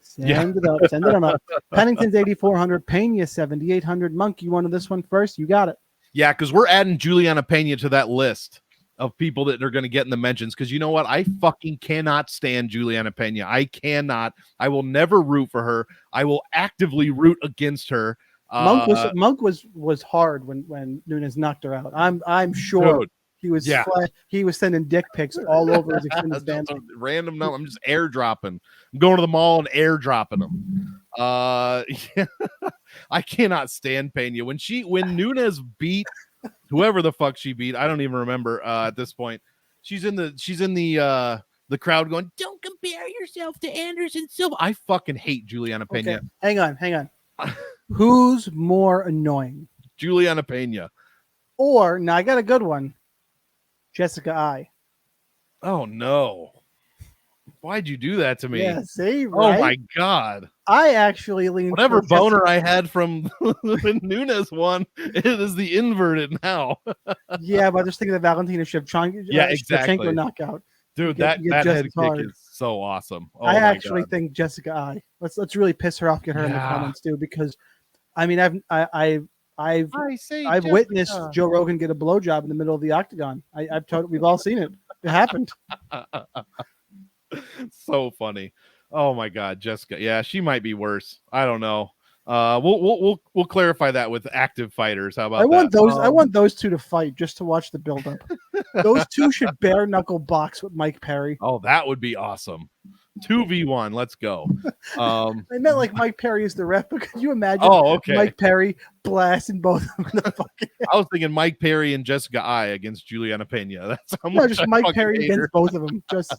Send it up. Send it on up. Pennington's 8,400. Pena 7,800. Monk, you wanted this one first? You got it. Yeah, because we're adding Juliana Pena to that list of people that are going to get in the mentions. Because you know what? I fucking cannot stand Juliana Pena. I cannot. I will never root for her. I will actively root against her. Monk was hard when Nunes knocked her out. I'm sure. Dude. He was sending dick pics all over his extended family. Random number. I'm just airdropping. I'm going to the mall and airdropping them. Yeah. I cannot stand Pena. When Nunes beat whoever the fuck she beat, I don't even remember at this point. She's in the crowd going, "Don't compare yourself to Anderson Silva." I fucking hate Juliana Pena. Okay. Hang on. Who's more annoying? Juliana Pena. Or now I got a good one. Jessica I. Oh no. Why'd you do that to me? Yeah, see, right? Oh my god. I actually leaned whatever boner I had from the Nunes one, it is the inverted now. Yeah, but just thinking of the Valentina Shevchenko, exactly. knockout. Dude, that head kick is so awesome. Oh, I actually think Jessica I. Let's really piss her off, get her in the comments too, because I mean I've witnessed Joe Rogan get a blowjob in the middle of the octagon. We've all seen it. It happened. So funny. Oh my god, Jessica. Yeah, she might be worse. I don't know. We'll clarify that with active fighters. How about that? I want those two to fight just to watch the buildup. Those two should bare knuckle box with Mike Perry. Oh, that would be awesome. 2v1. Let's go. I meant like Mike Perry is the ref, but could you imagine Mike Perry blasting both of them in the fucking I was thinking Mike Perry and Jessica I against Juliana Pena. That's how much just Mike Perry against both of them. Just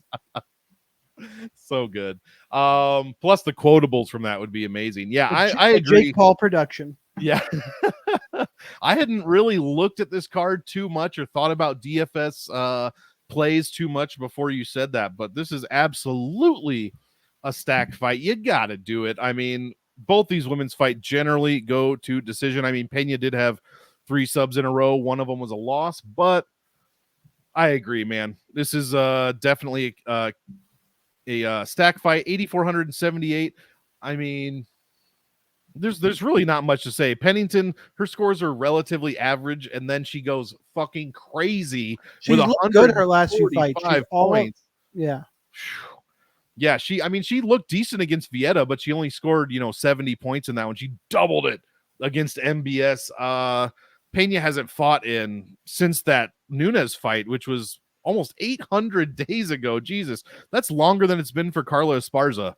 so good. Plus the quotables from that would be amazing. Yeah, I agree. Jake Paul production. Yeah. I hadn't really looked at this card too much or thought about DFS plays too much before you said that, but this is absolutely a stack fight. You got to do it. I mean, both these women's fight generally go to decision. I mean, Pena did have 3 subs in a row. One of them was a loss, but I agree, man. This is definitely a stack fight. 8,478. I mean, there's really not much to say. Pennington, her scores are relatively average, and then she goes fucking crazy. She's looked good her last few fights. Points. Yeah. Yeah, she looked decent against Vieta, but she only scored 70 points in that one. She doubled it against MBS. Pena hasn't fought since that Nunes fight, which was almost 800 days ago. Jesus, that's longer than it's been for Carla Esparza.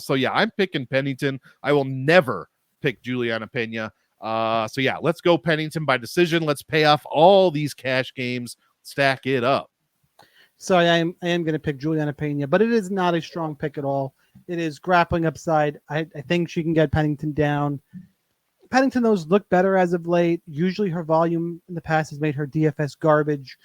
So yeah, I'm picking Pennington. I will never pick Juliana Pena. So yeah, let's go Pennington by decision. Let's pay off all these cash games. Stack it up. So I am going to pick Juliana Pena, but it is not a strong pick at all. It is grappling upside. I think she can get Pennington down. Pennington, those look better as of late. Usually her volume in the past has made her DFS garbage,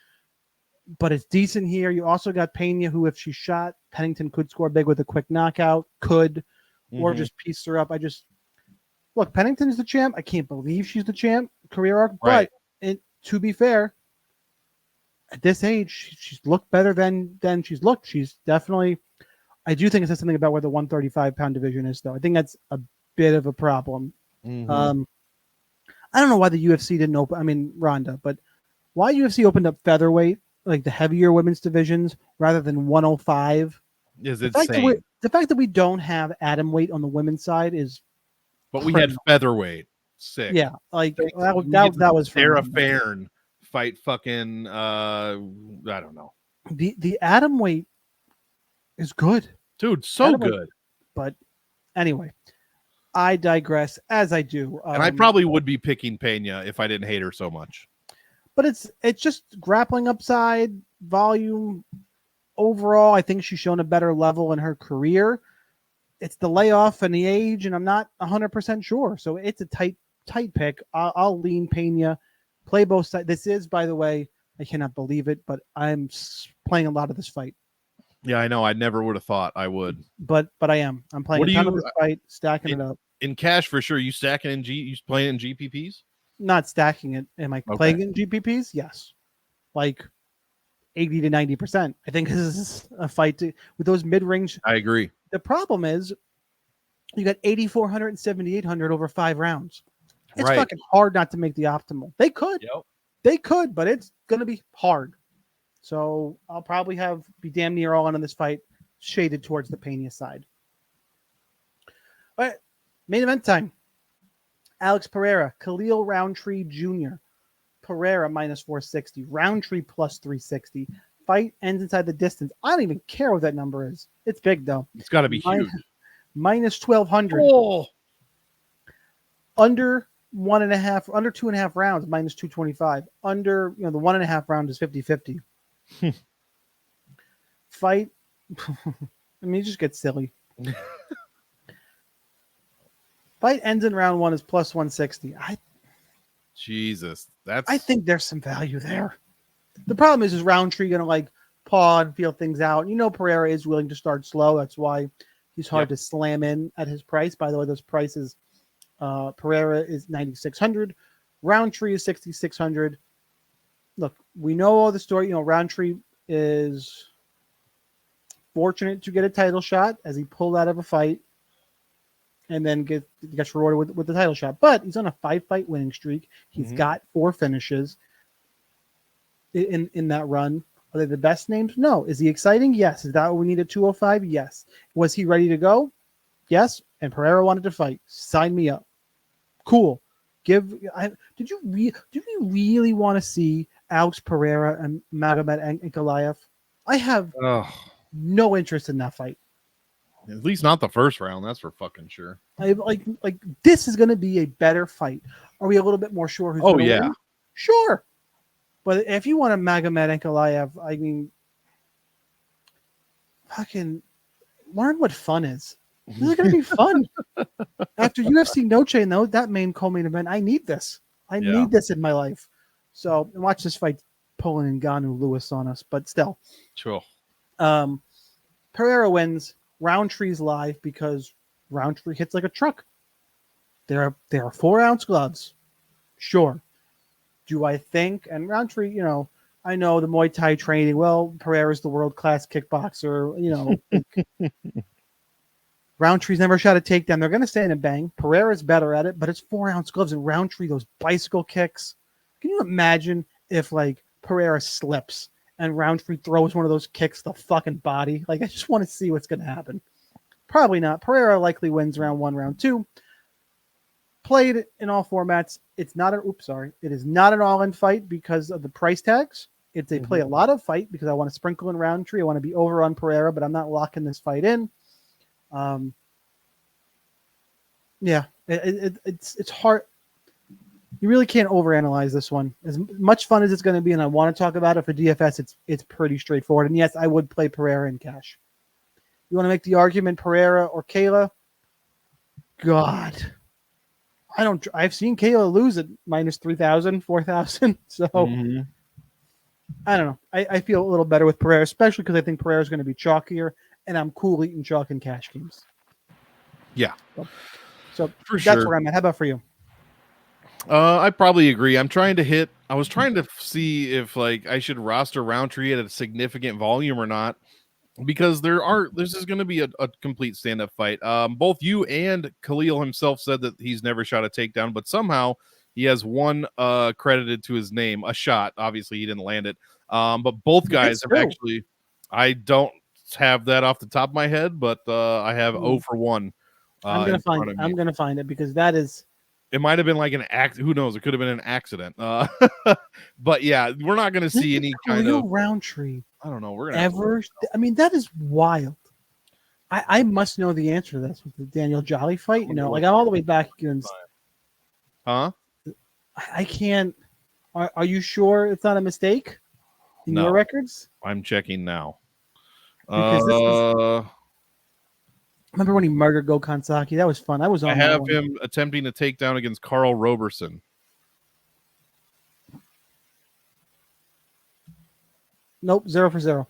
but it's decent here. You also got Pena, who if she shot, Pennington could score big with a quick knockout, or just piece her up. Look, Pennington's the champ. I can't believe she's the champ, career arc, right. But to be fair, at this age, she's looked better than she's looked. She's definitely, I do think it says something about where the 135-pound division is, though. I think that's a bit of a problem. Mm-hmm. I don't know why the UFC didn't open, Ronda, but why UFC opened up featherweight, like the heavier women's divisions, rather than 105. Is insane. The fact that we don't have atom weight on the women's side is But we had featherweight. Sick. Yeah, like that was Sarah Fairn fight fucking I don't know. The atom weight is good. Dude, so good. But anyway, I digress as I do. And I probably would be picking Pena if I didn't hate her so much. But it's just grappling upside, volume. Overall, I think she's shown a better level in her career. It's the layoff and the age, and I'm not 100% sure. So it's a tight pick. I'll lean Pena, play both sides. This is, by the way, I cannot believe it, but I'm playing a lot of this fight. Yeah, I know. I never would have thought I would. But I am. I'm playing a ton of this fight, stacking it up. In cash for sure. You stacking in you playing in GPPs? Not stacking it. Am I playing in GPPs? Yes. Like 80 to 90%. I think this is a fight with those mid-range. I agree. The problem is you got 8,400 and 7,800 over 5 rounds. It's fucking hard not to make the optimal. They could. Yep. They could, but it's going to be hard. So I'll probably be damn near all in on this fight, shaded towards the Pena side. All right, main event time. Alex Pereira, Khalil Roundtree Jr. Pereira minus 460, Roundtree plus 360. Fight ends inside the distance. I don't even care what that number is. It's big though. It's got to be huge. Minus 1,200. Oh. Under 2.5 rounds, minus 225. Under, the 1.5 round is 50-50. Fight. I mean, it just gets silly. Fight ends in round 1 is plus 160. Jesus. I think there's some value there. The problem is Roundtree going to paw and feel things out. Pereira is willing to start slow. That's why he's hard to slam in at his price. By the way, those prices, Pereira is 9,600. Roundtree is 6,600. Look, we know all the story. Roundtree is fortunate to get a title shot as he pulled out of a fight and then gets rewarded with the title shot. But he's on a 5-fight winning streak. He's got 4 finishes in that run. Are they the best names? No. Is he exciting? Yes. Is that what we need at 205? Yes. Was he ready to go? Yes. And Pereira wanted to fight. Sign me up. Cool. Did you really want to see Alex Pereira and Magomed Ankalaev? I have no interest in that fight. At least not the first round. That's for fucking sure. This is going to be a better fight. Are we a little bit more sure who's going to win? Sure. But if you want a Magomed Ankalaev, I mean, fucking learn what fun is. This is going to be fun. After UFC Noche and that main co-main event, I need this. I need this in my life. So watch this fight pulling Ngannou Lewis on us, but still. Sure. Pereira wins. Roundtree's live because Roundtree hits like a truck. There are 4-ounce gloves. Sure. Do I think, and Roundtree, I know the Muay Thai training, well, Pereira's the world-class kickboxer, Roundtree's never shot a takedown. They're going to stand and bang. Pereira's better at it, but it's 4-ounce gloves, and Roundtree, those bicycle kicks. Can you imagine if, Pereira slips and Roundtree throws one of those kicks to the fucking body? I just want to see what's going to happen. Probably not. Pereira likely wins round 1, round 2. Played in all formats. It is not an all-in fight because of the price tags. It's a play a lot of fight because I want to sprinkle in Roundtree. I want to be over on Pereira, but I'm not locking this fight in. It's hard. You really can't overanalyze this one. As much fun as it's going to be, and I want to talk about it for DFS, it's pretty straightforward. And yes, I would play Pereira in cash. You want to make the argument Pereira or Kayla? God, I've seen Kayla lose at minus 3,000, 4,000. So I don't know. I feel a little better with Pereira, especially because I think Pereira is going to be chalkier, and I'm cool eating chalk in cash games. Yeah. So that's where I'm at. How about for you? I probably agree. I was trying to see if I should roster Roundtree at a significant volume or not, because this is going to be a complete stand-up fight. Both you and Khalil himself said that he's never shot a takedown, but somehow he has one credited to his name, a shot. Obviously, he didn't land it. But both guys have actually. I don't have that off the top of my head, but I have 0 for 1. I'm gonna find it because that is. It might have been an accident. Who knows? It could have been an accident. But yeah, we're not going to see any kind of Roundtree. I don't know. We're gonna ever. I mean, that is wild. I must know the answer to this with the Daniel Jolly fight. I'm all the way back against. Huh? I can't. Are you sure it's not a mistake in your records? I'm checking now. Remember when he murdered Gokhan Saki? That was fun. I have him attempting to take down against Carl Roberson. Nope, 0 for 0.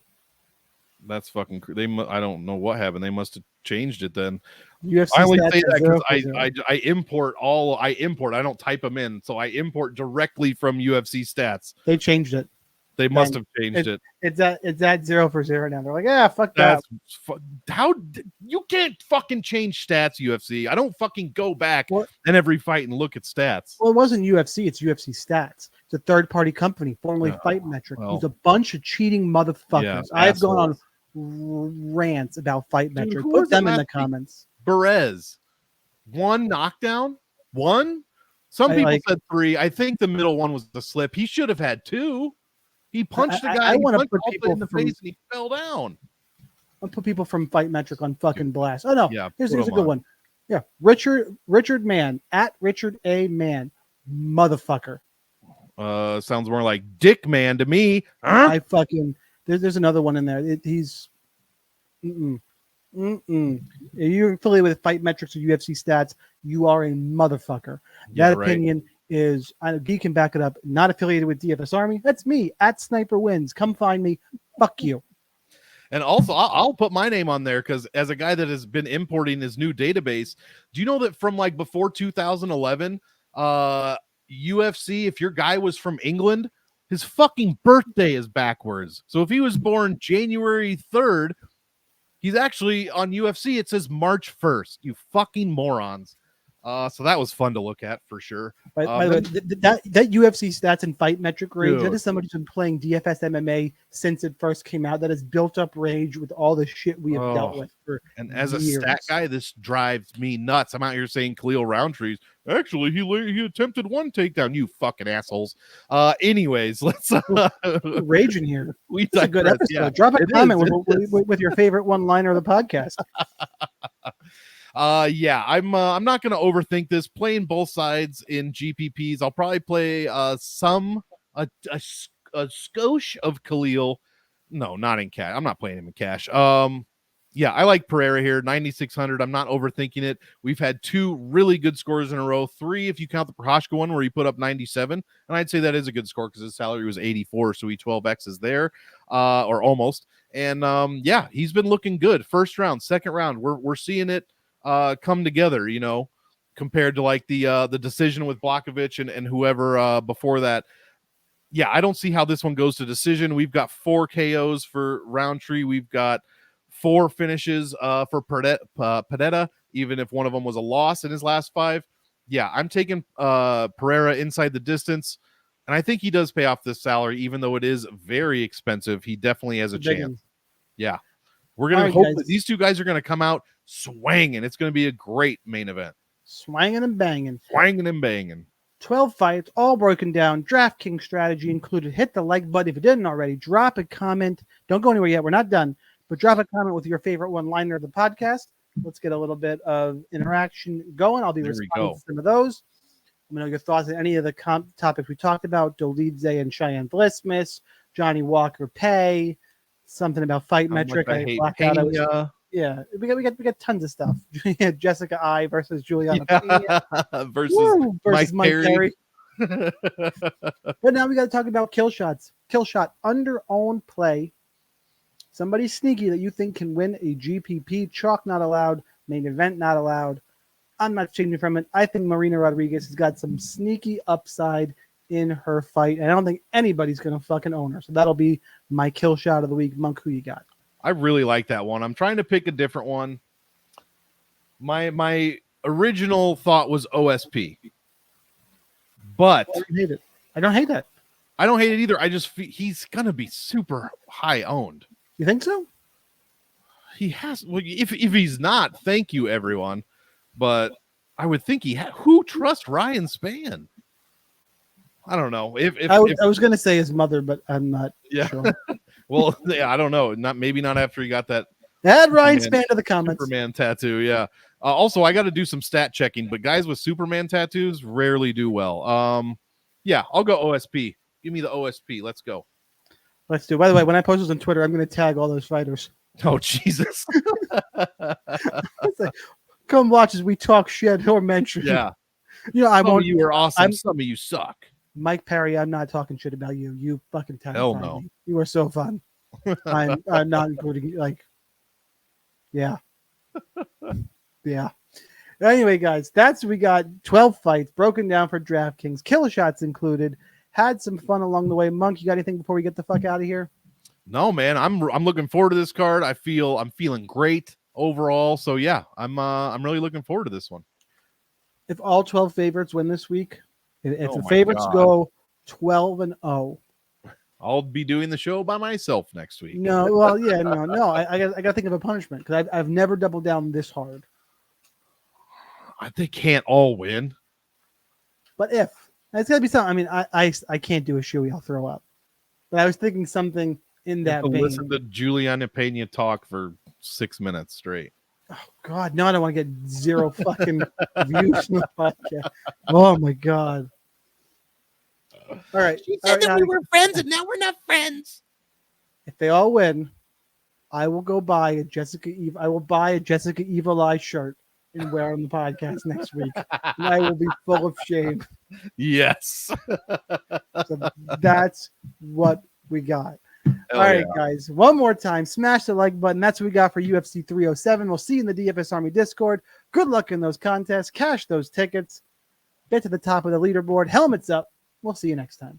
That's fucking. I don't know what happened. They must have changed it then. UFC I only stats say that are 0 because for 0. I import all. I import. I don't type them in, so I import directly from UFC stats. They changed it. They must have changed it. It's at 0 for 0 now. They're like, yeah, fuck That's that. how you can't fucking change stats, UFC. I don't fucking go back Well, in every fight and look at stats. Well, it wasn't UFC. It's UFC Stats. It's a third-party company, formerly No. Fight Metric. Well, Who's a bunch of cheating motherfuckers. Yeah, I've gone on assholes. rants about Fight Dude, Metric. who Put was it them in last the week? comments. Perez, 1 knockdown, 1. Some people said 3. I think the middle one was the slip. He should have had 2. He punched the guy. I want to put Alta people in the face and he fell down. I'll put people from Fight Metric on fucking blast. Oh no, Yeah, here's put a 'em good on. one. Yeah, Richard Mann at Richard A Man, motherfucker. Sounds more like Dick Man to me. Huh? I fucking there's another one in there. He's If you're affiliated with Fight Metrics or UFC Stats, you are a motherfucker. Yeah, That right. opinion is, Guy can back it up, not affiliated with DFS Army. That's me, at sniperwins. Come find me. Fuck you. And also, I'll put my name on there because as a guy that has been importing his new database, do you know that from like before 2011, UFC, if your guy was from England, his fucking birthday is backwards. So if he was born January 3rd, he's actually on UFC. It says March 1st. You fucking morons. So that was fun to look at for sure. By the way, that UFC Stats and Fight Metric rage, Dude. that is somebody who's been playing DFS MMA since it first came out. That has built up rage with all the shit we have dealt with for And as years. a stat guy, this drives me nuts. I'm out here saying Khalil Roundtree's actually he attempted 1 takedown. You fucking assholes. Anyways, let's raging here. We It's a good digress. episode. Yeah, Drop a it comment is. with your favorite one-liner of the podcast. Yeah, I'm not gonna overthink this. Playing both sides in GPPs, I'll probably play a skosh of Khalil. No, not in cash. I'm not playing him in cash. Yeah, I like Pereira here, 9,600. I'm not overthinking it. We've had 2 really good scores in a row, 3 if you count the Prochazka one where he put up 97, and I'd say that is a good score because his salary was 84, so he 12x is there, or almost. And yeah, he's been looking good. First round, second round, we're seeing it come together, you know, compared to like the decision with Blachowicz and whoever before that. Yeah, I don't see how this one goes to decision. We've got 4 KOs for Roundtree. We've got 4 finishes for Pedetta, even if one of them was a loss in his last 5. Yeah, I'm taking Pereira inside the distance, and I think he does pay off this salary, even though it is very expensive. He definitely has a chance. Yeah. We're going to hope that these 2 guys are going to come out swanging. It's going to be a great main event. Swanging and banging. Swanging and banging. 12 fights, all broken down. DraftKings strategy included. Hit the like button if you didn't already. Drop a comment. Don't go anywhere yet. We're not done. But drop a comment with your favorite one-liner of the podcast. Let's get a little bit of interaction going. I'll be responding to some of those. Let me know your thoughts on any of the topics we talked about. Dolidze and Cheyenne Blissmas, Johnny Walker Pay, something about Fight Metric. Yeah, we got tons of stuff. Jessica I versus Juliana versus Mike Perry. But now we got to talk about kill shots. Kill shot under owned play. Somebody sneaky that you think can win a GPP. Chalk not allowed. Main event not allowed. I'm not changing from it. I think Marina Rodriguez has got some sneaky upside in her fight, and I don't think anybody's gonna fucking own her. So that'll be my kill shot of the week. Monk, who you got? I really like that one. I'm trying to pick a different one. My original thought was OSP, but I don't hate it. I don't hate that. I don't hate it either. I just he's gonna be super high owned. You think so? He has. Well, if he's not, thank you everyone. But I would think who trusts Ryan Spann? I don't know. I was gonna say his mother, but I'm not sure. Well, yeah, I don't know. Maybe not after he got that. Add Ryan Spann to the comments. Superman tattoo, yeah. Also, I got to do some stat checking, but guys with Superman tattoos rarely do well. Yeah, I'll go OSP. Give me the OSP. Let's go. Let's do. By the way, when I post this on Twitter, I'm going to tag all those fighters. Oh Jesus! Like, come watch as we talk shit or mention. Yeah. You know, Some of you are awesome. Some of you suck. Mike Perry, I'm not talking shit about you. You fucking Hell terrified no. me. You are so fun. I'm not including like, yeah. Yeah. Anyway, guys, we got 12 fights broken down for DraftKings, kill shots included. Had some fun along the way. Monk, you got anything before we get the fuck out of here? No, man, I'm looking forward to this card. I'm feeling great overall. So yeah, I'm really looking forward to this one. If all 12 favorites win this week, if Oh the my favorites God. go 12-0, I'll be doing the show by myself next week. no, well, yeah, no. I got to think of a punishment because I've never doubled down this hard. They can't all win. But if it's got to be something, I mean, I can't do a shoey. I'll throw up. But I was thinking something in that vein. Listen to Juliana Pena talk for 6 minutes straight. Oh God, no! I don't want to get zero fucking views on the podcast. Oh my God! All right, She said that we were friends, and now we're not friends. If they all win, I will go buy a Jessica Eve. I will buy a Jessica Evil Eye shirt and wear on the podcast next week, and I will be full of shame. Yes. So that's what we got. Hell All right, yeah. guys. One more time, smash the like button. That's what we got for UFC 307. We'll see you in the DFS Army Discord. Good luck in those contests. Cash those tickets. Get to the top of the leaderboard. Helmets up. We'll see you next time.